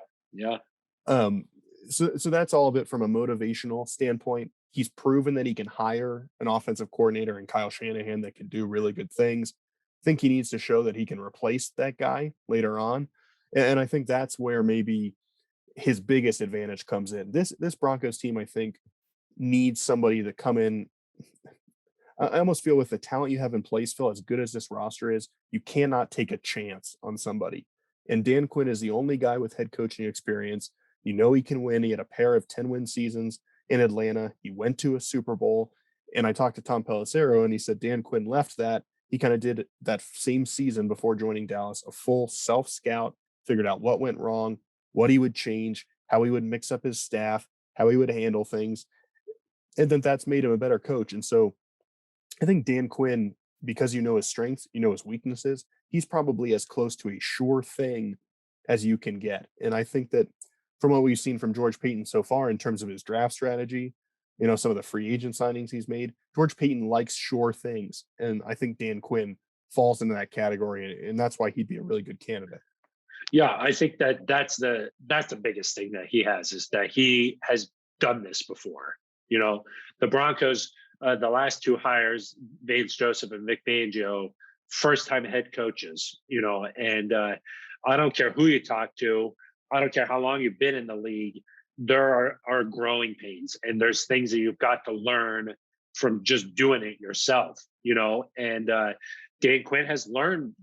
So that's all of it from a motivational standpoint. He's proven that he can hire an offensive coordinator in Kyle Shanahan that can do really good things. I think he needs to show that he can replace that guy later on. And I think that's where maybe his biggest advantage comes in. This Broncos team, I think, needs somebody to come in. I almost feel with the talent you have in place, Phil, as good as this roster is, you cannot take a chance on somebody. And Dan Quinn is the only guy with head coaching experience. He can win. He had a pair of 10-win seasons in Atlanta. He went to a Super Bowl. And I talked to Tom Pelissero, and he said Dan Quinn left that. He kind of did that same season before joining Dallas, a full self-scout, figured out what went wrong, what he would change, how he would mix up his staff, how he would handle things. And then that's made him a better coach. And so I think Dan Quinn, because his strengths, his weaknesses, he's probably as close to a sure thing as you can get. And I think that from what we've seen from George Paton so far in terms of his draft strategy, some of the free agent signings he's made, George Paton likes sure things. And I think Dan Quinn falls into that category, and that's why he'd be a really good candidate. Yeah, I think that's the biggest thing that he has, is that he has done this before. The Broncos, the last 2 hires, Vance Joseph and Vic Fangio, first-time head coaches, and I don't care who you talk to. I don't care how long you've been in the league. There are growing pains, and there's things that you've got to learn from just doing it yourself, and Dan Quinn has learned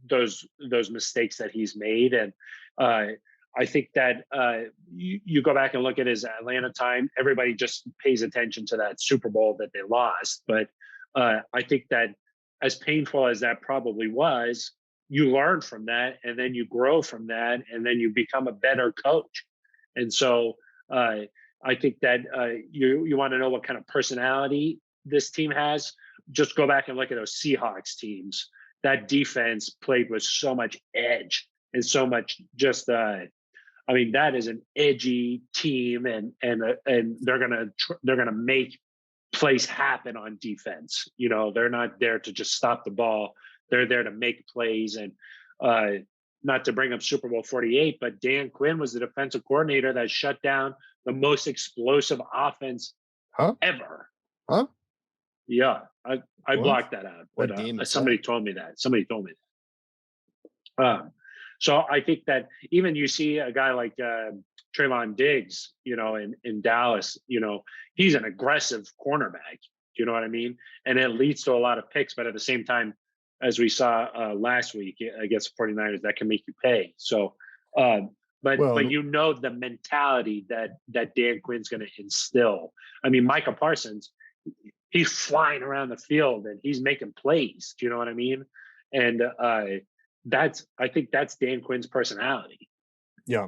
those mistakes that he's made. And I think that you go back and look at his Atlanta time. Everybody just pays attention to that Super Bowl that they lost. But I think that as painful as that probably was, you learn from that, and then you grow from that, and then you become a better coach. And so I think that you want to know what kind of personality this team has. Just go back and look at those Seahawks teams. That defense played with so much edge and so much just I mean, that is an edgy team, and they're gonna make plays happen on defense. You know, they're not there to just stop the ball; they're there to make plays. And not to bring up Super Bowl 48, but Dan Quinn was the defensive coordinator that shut down the most explosive offense Huh? ever. Huh? Yeah, I What? blocked that out, What but game is somebody that? told me that. Somebody told me that. So I think that even you see a guy like Trayvon Diggs, you know, in Dallas, you know, he's an aggressive cornerback. Do you know what I mean? And it leads to a lot of picks, but at the same time, as we saw last week against the 49ers, that can make you pay. So, Well, but you know the mentality that Dan Quinn's going to instill. I mean, Micah Parsons, he's flying around the field and he's making plays. Do you know what I mean? And I think that's Dan Quinn's personality. yeah.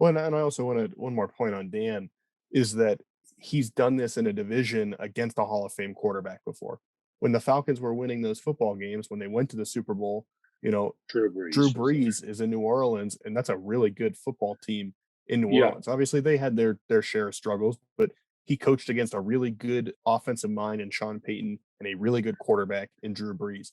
Well, and I also wanted one more point on Dan is that he's done this in a division against a Hall of Fame quarterback before. When the Falcons were winning those football games, when they went to the Super Bowl, you know, Drew Drew Brees was there. Brees is in New Orleans, and that's a really good football team in New Yeah, Orleans. Obviously, they had their share of struggles, but he coached against a really good offensive mind in Sean Payton and a really good quarterback in Drew Brees.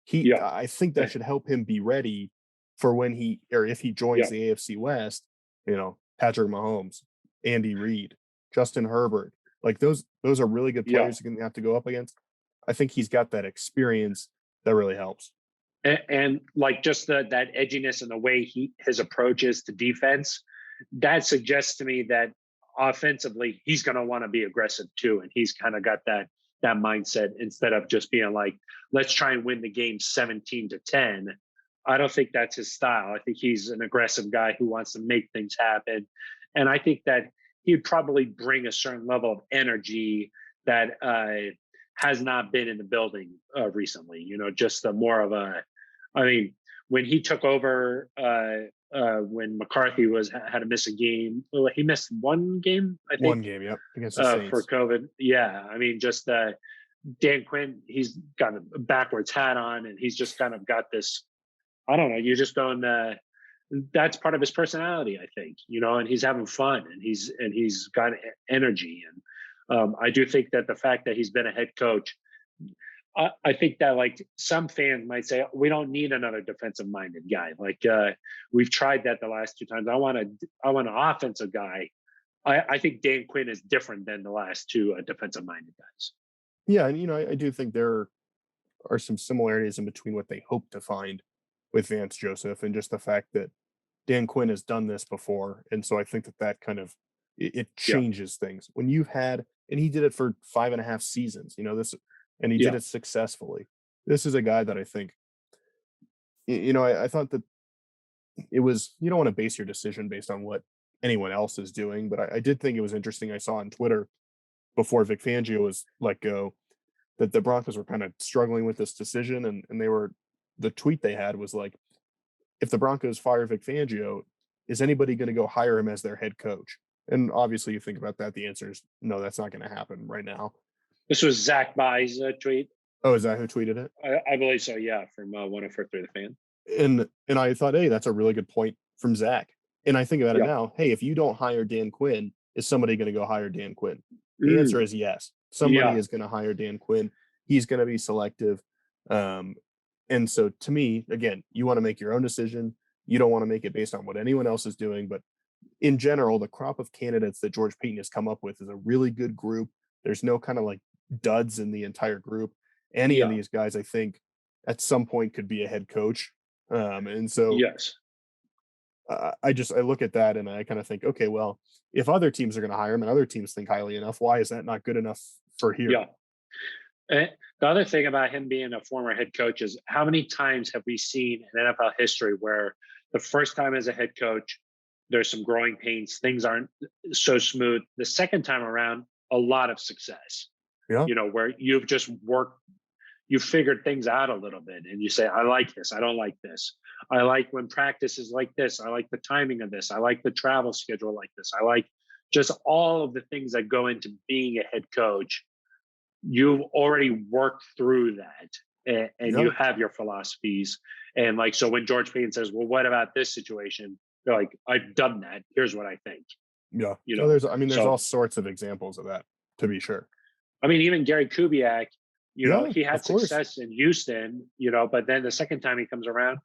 yeah, I think that should help him be ready for when he or if he joins yeah, the AFC West, you know, Patrick Mahomes, Andy Reid, Justin Herbert, like those are really good yeah. players you're gonna have to go up against. I think he's got that experience that really helps. And like just that edginess and the way his approach is to defense, that suggests to me that offensively he's going to want to be aggressive too, and he's kind of got that mindset instead of just being like, let's try and win the game 17-10. I don't think that's his style. I think he's an aggressive guy who wants to make things happen, and I think that he'd probably bring a certain level of energy that has not been in the building recently. You know, just a more of a, I mean, when he took over, when McCarthy had to miss a game, well, he missed one game, I One think, game, yep, against the for Saints. COVID. Yeah, I mean, just Dan Quinn, he's got a backwards hat on, and he's just kind of got this. I don't know. You just don't. That's part of his personality, I think. You know, and he's having fun, and he's got energy, and I do think that the fact that he's been a head coach, I think that like some fans might say, we don't need another defensive minded guy. Like we've tried that the last two times. I want an offensive guy. I think Dan Quinn is different than the last two defensive minded guys. Yeah, and I do think there are some similarities in between what they hope to find with Vance Joseph and just the fact that Dan Quinn has done this before, and so I think that kind of it Yeah, changes things. When you've had and he did it for 5.5 seasons, and he did yeah, it successfully. This is a guy that I think I thought that it was you don't wanna base your decision based on what anyone else is doing, but I did think it was interesting. I saw on Twitter before Vic Fangio was let go that the Broncos were kinda struggling with this decision, and they were the tweet they had was like, if the Broncos fire Vic Fangio, is anybody going to go hire him as their head coach? And obviously, you think about that. The answer is no, that's not going to happen right now. this was Zach Bye's tweet. Oh, is that who tweeted it? I believe so. Yeah, from 104.3 The Fan. And I thought, hey, that's a really good point from Zach. And I think about it Yeah. now. Hey, if you don't hire Dan Quinn, is somebody going to go hire Dan Quinn? The answer Mm, is yes. Somebody yeah. is going to hire Dan Quinn. He's going to be selective. And so to me, again, you want to make your own decision. You don't want to make it based on what anyone else is doing. But in general, the crop of candidates that George Payton has come up with is a really good group. There's no kind of like duds in the entire group. Any of Yeah. these guys, I think, at some point could be a head coach. And so Yes. I look at that and I kind of think, okay, well, if other teams are going to hire him and other teams think highly enough, why is that not good enough for here? Yeah. And the other thing about him being a former head coach is how many times have we seen in NFL history where the first time as a head coach, There's some growing pains. Things aren't so smooth. The second time around, a lot of success. Yeah. Where you've just worked, you figured things out a little bit, and you say, I like this, I don't like this. I like when practice is like this. I like the timing of this. I like the travel schedule like this. I like just all of the things that go into being a head coach. You've already worked through that, and Yeah. you have your philosophies. And like, so when George Payton says, well, what about this situation? They're like, I've done that. Here's what I think, Yeah. you So know? there's all So, sorts of examples of that, to be sure. I mean, even Gary Kubiak, Yeah, he of had course. success in Houston, but then the second time he comes around,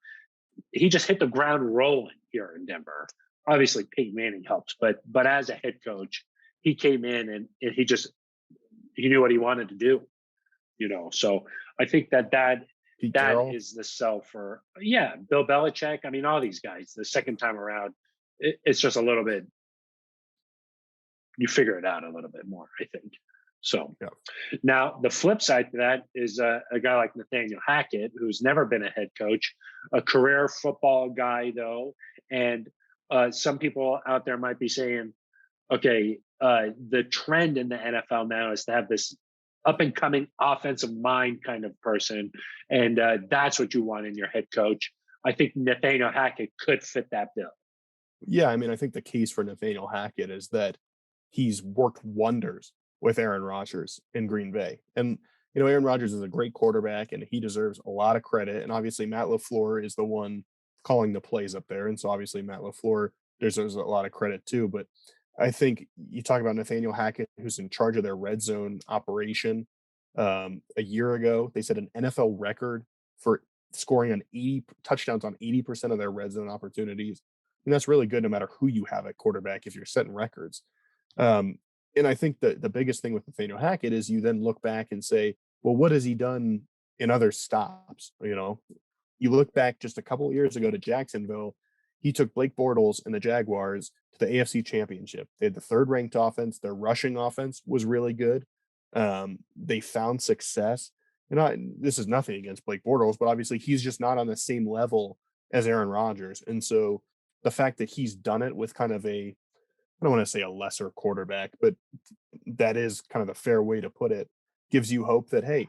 he just hit the ground rolling here in Denver. Obviously, Peyton Manning helped, but as a head coach, he came in and he knew what he wanted to do. So I think Pete that Carroll. is the sell for Bill Belichick. I mean, all these guys. The second time around, it's just a little bit. You figure it out a little bit more, I think. So Yeah. now the flip side to that is a guy like Nathaniel Hackett, who's never been a head coach, a career football guy though, and some people out there might be saying, okay, the trend in the NFL now is to have this up and coming offensive mind kind of person, and that's what you want in your head coach. I think Nathaniel Hackett could fit that bill. Yeah, I mean, I think the case for Nathaniel Hackett is that he's worked wonders with Aaron Rodgers in Green Bay. And, Aaron Rodgers is a great quarterback and he deserves a lot of credit. And obviously, Matt LaFleur is the one calling the plays up there. And so obviously, Matt LaFleur deserves a lot of credit too. But I think you talk about Nathaniel Hackett, who's in charge of their red zone operation. A year ago, they set an NFL record for scoring on 80 touchdowns on 80% of their red zone opportunities. And that's really good no matter who you have at quarterback if you're setting records. Um, and I think the biggest thing with Nathaniel Hackett is you then look back and say, well, what has he done in other stops? You look back just a couple of years ago to Jacksonville, he took Blake Bortles and the Jaguars to the AFC Championship. They had the third ranked offense. Their rushing offense was really good. They found success. This is nothing against Blake Bortles, but obviously he's just not on the same level as Aaron Rodgers. And so the fact that he's done it with kind of I don't want to say a lesser quarterback, but that is kind of the fair way to put it, gives you hope that, hey,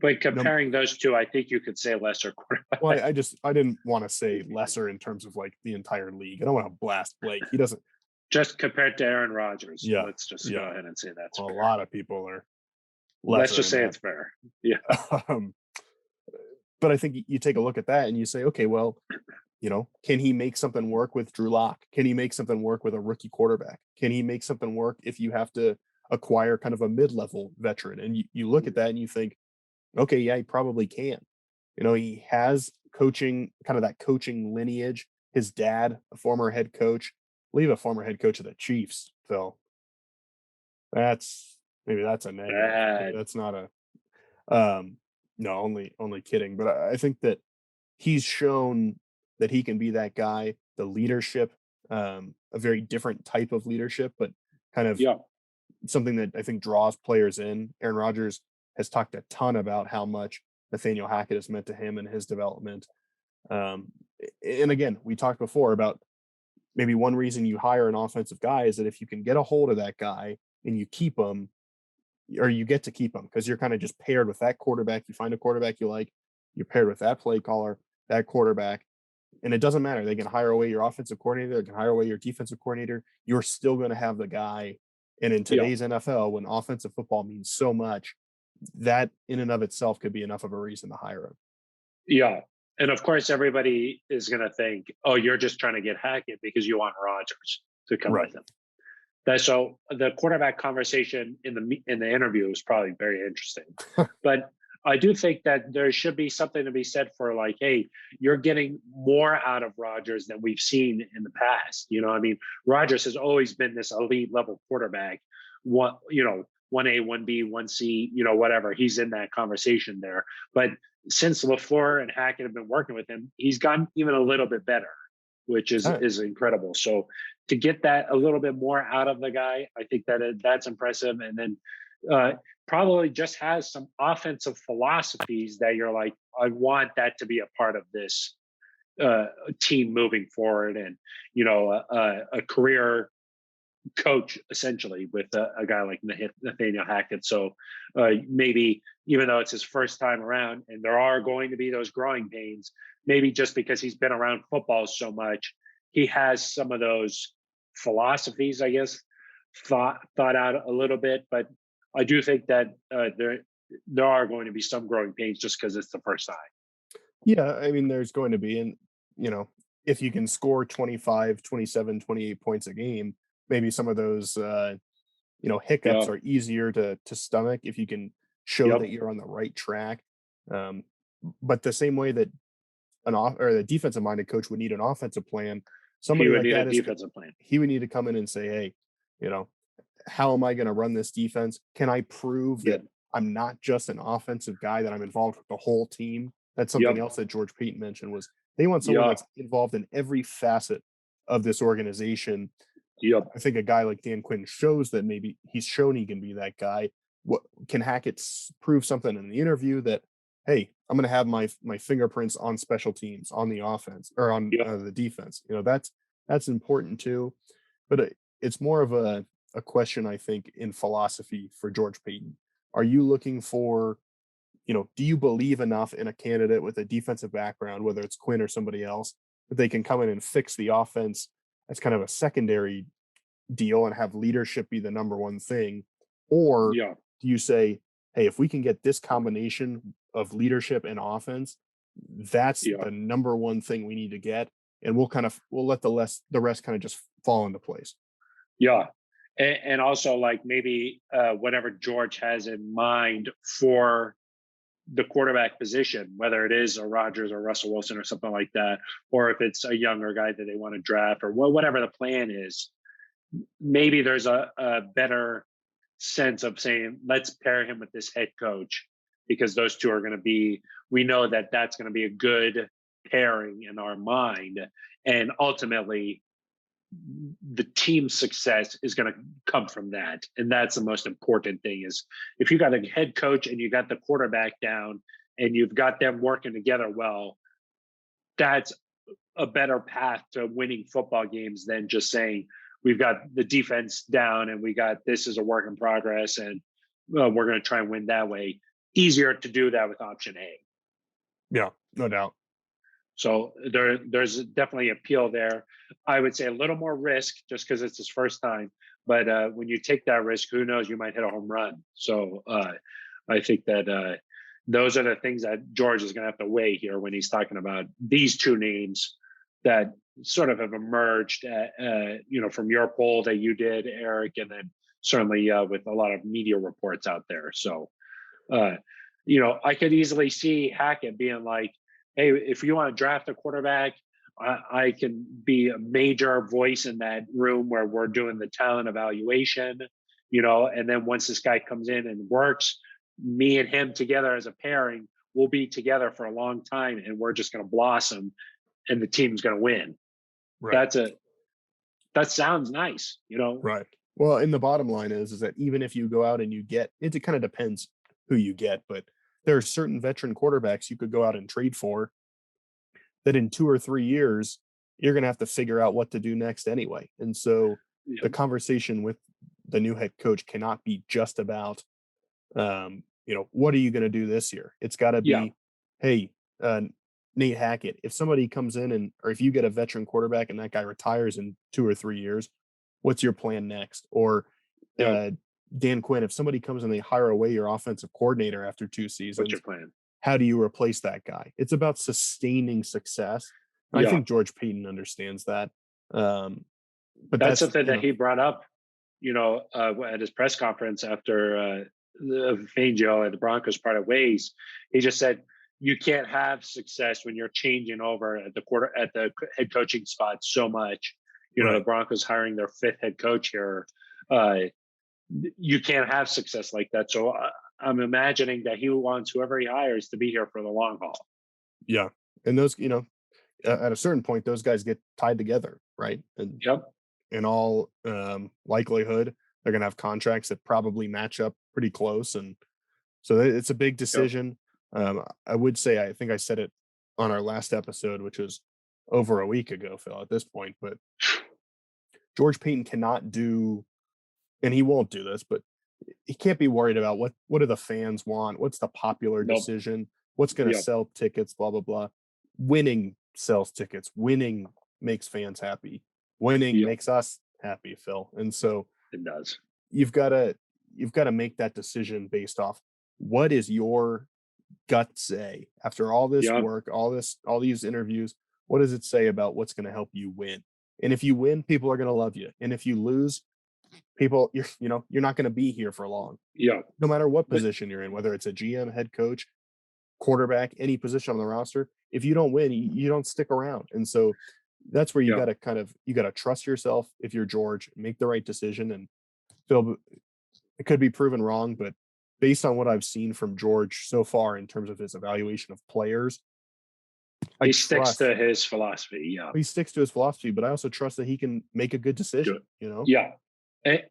But comparing those two, I think you could say lesser quarterback. well, I didn't want to say lesser in terms of like the entire league. I don't want to blast Blake. He doesn't. Just compared to Aaron Rodgers. Yeah. Let's just go ahead and say that's well, fair. a lot of people are lesser. Let's just say it's fair. Yeah. But I think you take a look at that and you say, okay, well, can he make something work with Drew Lock? Can he make something work with a rookie quarterback? Can he make something work if you have to acquire kind of a mid-level veteran? And you look at that and you think, okay, yeah, he probably can. He has coaching, kind of that coaching lineage. His dad, a former head coach, a former head coach of the Chiefs, Phil. That's a negative. That's not a no, only kidding. But I think that he's shown that he can be that guy, the leadership, a very different type of leadership, but kind of something that I think draws players in. Aaron Rodgers has talked a ton about how much Nathaniel Hackett has meant to him and his development. And again, we talked before about maybe one reason you hire an offensive guy is that if you can get a hold of that guy and you keep him, or you get to keep him because you're kind of just paired with that quarterback. You find a quarterback you like, you're paired with that play caller, that quarterback, and it doesn't matter. They can hire away your offensive coordinator, they can hire away your defensive coordinator. You're still going to have the guy. And in today's NFL, when offensive football means so much, that in and of itself could be enough of a reason to hire him. Yeah. And of course, everybody is going to think, oh, you're just trying to get Hackett because you want Rodgers to come with him. So the quarterback conversation in the interview was probably very interesting. But I do think that there should be something to be said for like, hey, you're getting more out of Rodgers than we've seen in the past. I mean, Rodgers has always been this elite level quarterback. 1A, 1B, 1C, whatever. He's in that conversation there. But since LaFleur and Hackett have been working with him, he's gotten even a little bit better, which is incredible. So to get that a little bit more out of the guy, I think that's impressive. And then probably just has some offensive philosophies that you're like, I want that to be a part of this team moving forward, and a career coach essentially with a guy like Nathaniel Hackett. So maybe even though it's his first time around, and there are going to be those growing pains, maybe just because he's been around football so much, he has some of those philosophies, I guess, thought out a little bit. But I do think that there are going to be some growing pains just because it's the first time. Yeah, I mean, there's going to be, and you know, if you can score 25, 27, 28 points a game, maybe some of those hiccups Yeah. are easier to stomach if you can show that Yep. you're on the right track. Um, but the same way that an off or the defensive minded coach would need an offensive plan, He somebody would like need a that defensive plan. he would need to come in and say, hey, you know, how am I going to run this defense? Can I prove Yeah. that I'm not just an offensive guy, that I'm involved with the whole team? That's something Yep. else that George Payton mentioned was they want someone Yeah. that's involved in every facet of this organization. Yep. I think a guy like Dan Quinn shows that maybe he's shown he can be that guy. What can Hackett prove something in the interview that, hey, I'm going to have my fingerprints on special teams, on the offense or on Yep. the defense. That's important too. But it's more of a question, I think, in philosophy for George Payton. Are you looking for, do you believe enough in a candidate with a defensive background, whether it's Quinn or somebody else, that they can come in and fix the offense as kind of a secondary deal and have leadership be the number one thing? Or Yeah. do you say, hey, if we can get this combination of leadership and offense, that's Yeah. the number one thing we need to get, and we'll let the rest kind of just fall into place. Yeah. And also, like, maybe whatever George has in mind for the quarterback position, whether it is a Rodgers or Russell Wilson or something like that, or if it's a younger guy that they want to draft, or whatever the plan is, maybe there's a better sense of saying, let's pair him with this head coach, because those two are going to be, we know that that's going to be a good pairing in our mind. And ultimately, the team's success is going to come from that. And that's the most important thing, is if you got a head coach and you got the quarterback down and you've got them working together well, that's a better path to winning football games than just saying we've got the defense down and we got this is a work in progress and we're going to try and win that way. Easier to do that with option A. Yeah, no doubt. So there's definitely appeal there. I would say a little more risk just because it's his first time. But when you take that risk, who knows? You might hit a home run. So I think that those are the things that George is going to have to weigh here when he's talking about these two names that sort of have emerged, from your poll that you did, Eric, and then certainly with a lot of media reports out there. So, I could easily see Hackett being like, hey, if you want to draft a quarterback, I can be a major voice in that room where we're doing the talent evaluation, and then once this guy comes in and works, me and him together as a pairing, we'll be together for a long time and we're just going to blossom and the team's going to win. Right. That sounds nice, Right. Well, and the bottom line is that even if you go out and you get it, it kind of depends who you get, but there are certain veteran quarterbacks you could go out and trade for that in 2 or 3 years, you're going to have to figure out what to do next anyway. And so Yeah. the conversation with the new head coach cannot be just about, what are you going to do this year? It's got to be, Yeah. hey, Nate Hackett, if somebody comes in or if you get a veteran quarterback and that guy retires in 2 or 3 years, what's your plan next? Or Yeah. Dan Quinn, if somebody comes and they hire away your offensive coordinator after 2 What's seasons, your plan? how do you replace that guy? It's about sustaining success. I Yeah. think George Payton understands that. But That's that's, something that he brought up, at his press conference after the Fangio and the Broncos parted ways. He just said, you can't have success when you're changing over at the head coaching spot so much. right. The Broncos hiring their fifth head coach here. You can't have success like that. So I'm imagining that he wants whoever he hires to be here for the long haul. Yeah. And those, at a certain point, those guys get tied together, right? And Yep. in all likelihood, they're going to have contracts that probably match up pretty close. And so it's a big decision. I would say, I think I said it on our last episode, which was over a week ago, Phil, at this point. But George Payton cannot do, and he won't do this, but he can't be worried about what do the fans want, what's the popular Nope. decision, what's going to Yep. sell tickets, blah blah blah. Winning sells tickets. Winning makes fans happy. Winning Yep. makes us happy, Phil. And so It does. you've got to make that decision based off what is your gut say after all this Yep. work, all these interviews. What does it say about what's going to help you win? And if you win, people are going to love you. And if you lose, people, you're not going to be here for long. Yeah. No matter what But position you're in, whether it's a GM, head coach, quarterback, any position on the roster, if you don't win, you don't stick around. And so that's where you yeah. got to you got to trust yourself. If you're George, make the right decision. And Phil, it could be proven wrong, but based on what I've seen from George so far in terms of his evaluation of players, He sticks to his philosophy. Yeah. he sticks to his philosophy, but I also trust that he can make a good decision, Good. Yeah. And,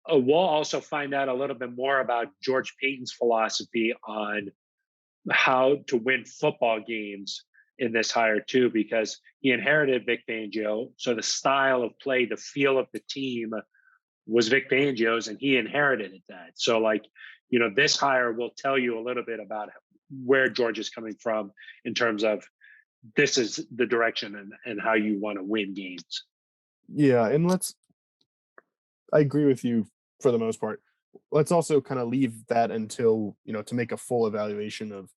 we'll also find out a little bit more about George Payton's philosophy on how to win football games in this hire too, because he inherited Vic Fangio. So the style of play, the feel of the team was Vic Fangio's, and he inherited that. So this hire will tell you a little bit about where George is coming from in terms of this is the direction and how you want to win games. Yeah, and I agree with you for the most part. Let's also kind of leave that until, to make a full evaluation of,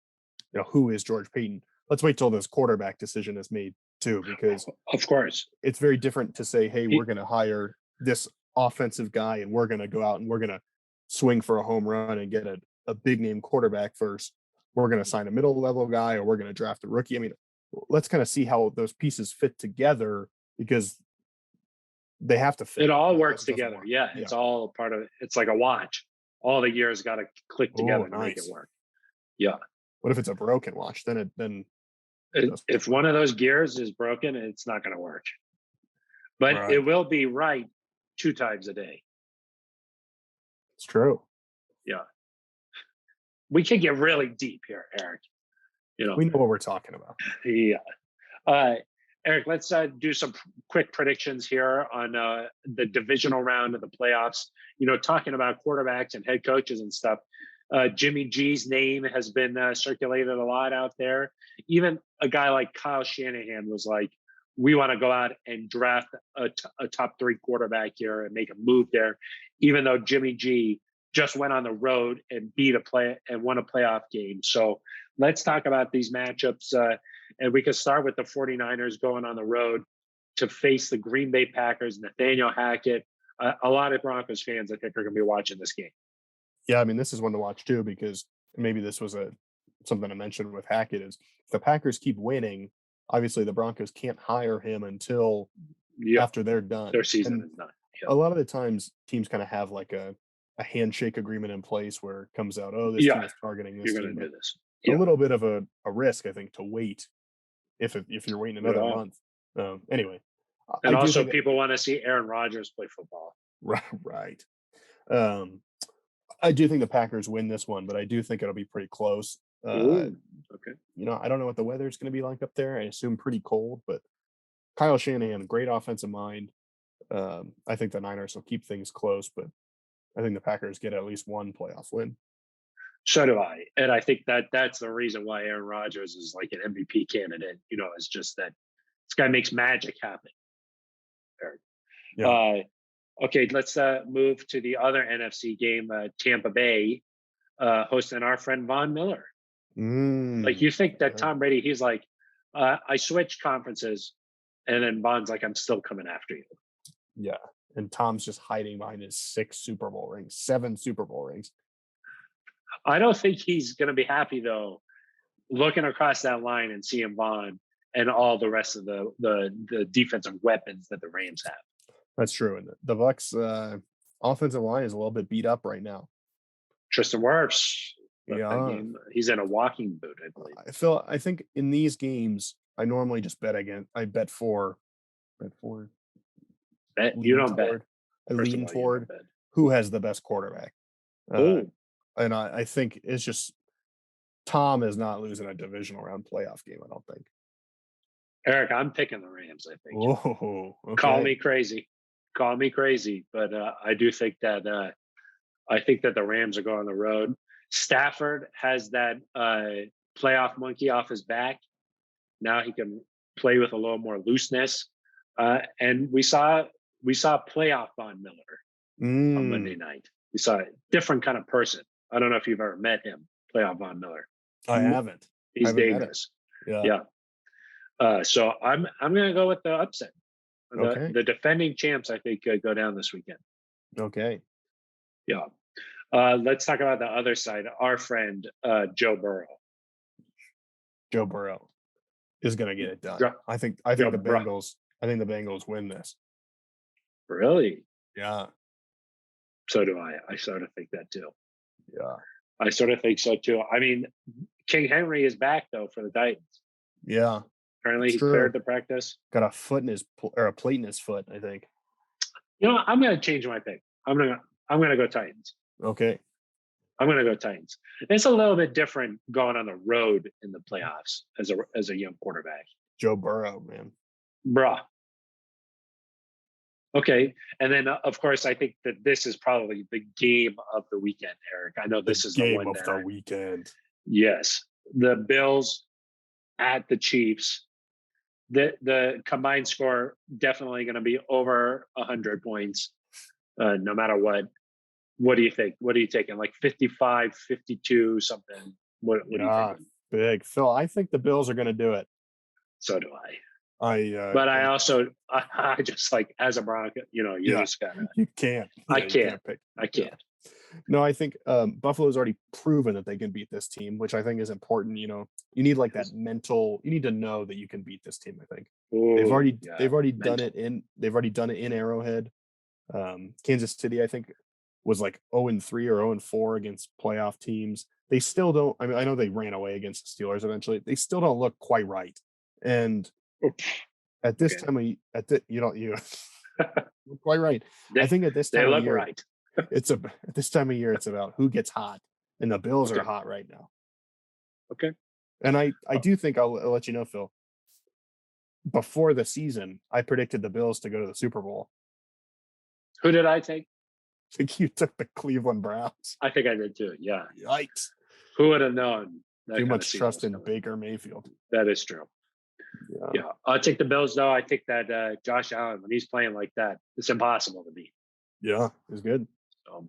who is George Payton. Let's wait till this quarterback decision is made too, because of course it's very different to say, hey, we're going to hire this offensive guy and we're going to go out and we're going to swing for a home run and get a big name quarterback first. We're going to sign a middle level guy or we're going to draft a rookie. I mean, let's kind of see how those pieces fit together, because they have to fit. It all works together. Yeah, it's all part of it. It's like a watch. All the gears got to click together to make it work. Yeah. What if it's a broken watch? Then if one of those gears is broken, it's not going to work. But it will be right 2 times a day. It's true. Yeah. We can get really deep here, Eric. We know what we're talking about. Yeah. Eric, let's do some quick predictions here on the divisional round of the playoffs. Talking about quarterbacks and head coaches and stuff. Jimmy G's name has been circulated a lot out there. Even a guy like Kyle Shanahan was like, we want to go out and draft a top 3 quarterback here and make a move there, even though Jimmy G just went on the road and won a playoff game. So let's talk about these matchups. And we can start with the 49ers going on the road to face the Green Bay Packers, Nathaniel Hackett. A lot of Broncos fans, I think, are going to be watching this game. Yeah, I mean, this is one to watch too, because maybe this was something I mentioned with Hackett is if the Packers keep winning, obviously the Broncos can't hire him until after they're done. Their season is done. Yep. A lot of the times teams kind of have like a handshake agreement in place where it comes out, this team is targeting this. You're going to do this. A little bit of a risk, I think, to wait if you're waiting another month. Anyway. And also people want to see Aaron Rodgers play football. Right. I do think the Packers win this one, but I do think it'll be pretty close. Okay. I don't know what the weather's going to be like up there. I assume pretty cold, but Kyle Shanahan, great offensive mind. I think the Niners will keep things close, but I think the Packers get at least one playoff win. So do I. And I think that's the reason why Aaron Rodgers is like an MVP candidate. It's just that this guy makes magic happen. Yeah. Okay, let's move to the other NFC game, Tampa Bay, hosting our friend Von Miller. Like, you think that Tom Brady, he's like, I switched conferences, and then Von's like, I'm still coming after you. Yeah, and Tom's just hiding behind his 7 Super Bowl rings. I don't think he's going to be happy, though, looking across that line and seeing Von and all the rest of the defensive weapons that the Rams have. That's true. And the Bucs offensive line is a little bit beat up right now. Tristan Wirfs. Yeah. He's in a walking boot, I believe. I think in these games, I normally just bet again. I bet for. You don't bet. I lean toward who has the best quarterback. And I think it's just Tom is not losing a divisional round playoff game, I don't think. Eric, I'm picking the Rams, I think. Oh, Call okay. me crazy. Call me crazy. But I do think that the Rams are going on the road. Stafford has that playoff monkey off his back. Now he can play with a little more looseness. And we saw playoff Von Miller on Monday Mm, night. We saw a different kind of person. I don't know if you've ever met him, playoff Von Miller. I haven't. I He's haven't met it. dangerous. Yeah. Yeah. So I'm going to go with the upset. Okay. The defending champs, I think, go down this weekend. Okay. Yeah. Let's talk about the other side. Our friend Joe Burrow. Joe Burrow is going to get it done. Joe, I think Joe the Burrow. Bengals. I think the Bengals win this. Really? Yeah. So do I. I sort of think that too. Yeah. I sort of think so too. I mean, King Henry is back though for the Titans. Yeah. Apparently, It's he true. cleared the practice. Got a foot in his or a plate in his foot, I think. You know, I'm going to change my pick. I'm gonna go Titans. Okay. I'm going to go Titans. It's a little bit different going on the road in the playoffs as a young quarterback. Joe Burrow, man. Bruh. Okay. And then, of course, I think that this is probably the game of the weekend, Eric. I know this is the game one of the weekend. Yes. The Bills at the Chiefs. The combined score definitely going to be over 100 points, no matter what. What do you think? What are you taking? Like 55, 52, something? What are you thinking? Big. Phil, I think the Bills are going to do it. So do I. But I just like as a Bronco, just gotta. You can't. I can't. Pick. I can't. No, I think Buffalo's already proven that they can beat this team, which I think is important. You need like that mental. You need to know that you can beat this team. I think they've already done it in Arrowhead. Kansas City, I think, was like 0-3 or 0-4 against playoff teams. They still don't. I mean, I know they ran away against the Steelers eventually. They still don't look quite right. And at this time of you're quite right. I think at this time of year, right. at this time of year, it's about who gets hot, and the Bills are hot right now. Okay. And I do think I'll let you know, Phil. Before the season, I predicted the Bills to go to the Super Bowl. Who did I take? I think you took the Cleveland Browns. I think I did too. Yeah. Yikes. Who would have known? Too much trust in Baker Mayfield. That is true. Yeah. I'll take the Bills, though. I think that Josh Allen, when he's playing like that, it's impossible to beat. Yeah, it's good. So,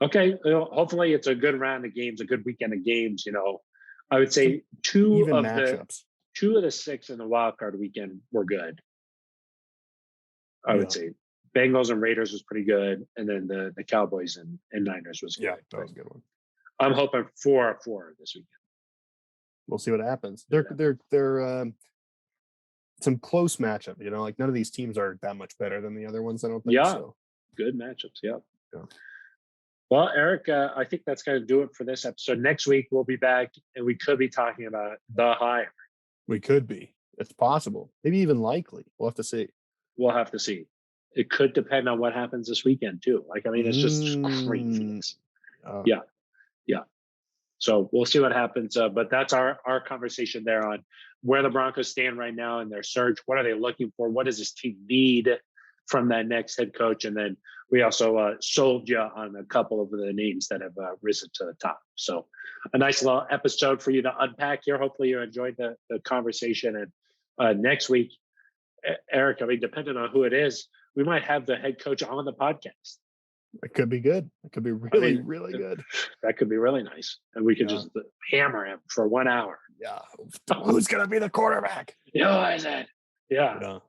okay. Hopefully it's a good round of games, a good weekend of games. I would say two of the 6 in the wild card weekend were good. I would say Bengals and Raiders was pretty good, and then the Cowboys and Niners was good. Yeah, that was a good one. I'm hoping 4-4 this weekend. We'll see what happens. They're some close matchup. Like none of these teams are that much better than the other ones. I don't think. Yeah, so. Good matchups. Yeah. Well, Eric, I think that's going to do it for this episode. Next week we'll be back, and we could be talking about the hire. We could be. It's possible. Maybe even likely. We'll have to see. We'll have to see. It could depend on what happens this weekend too. It's just craziness. Yeah. So we'll see what happens. But that's our conversation there on where the Broncos stand right now in their search. What are they looking for? What does this team need from that next head coach? And then we also sold you on a couple of the names that have risen to the top. So a nice little episode for you to unpack here. Hopefully you enjoyed the conversation. And next week, Eric, depending on who it is, we might have the head coach on the podcast. It could be good. It could be really, really good. That could be really nice. And we could just hammer him for 1 hour. Yeah. Who's going to be the quarterback? Who is it? Yeah.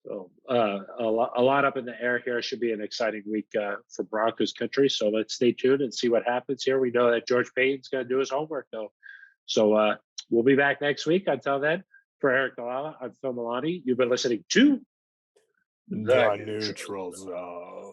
So a lot up in the air here. Should be an exciting week for Broncos country. So let's stay tuned and see what happens here. We know that George Payton's going to do his homework, though. So we'll be back next week. Until then, for Eric Dalala, I'm Phil Milani. You've been listening to The Neutral Zone.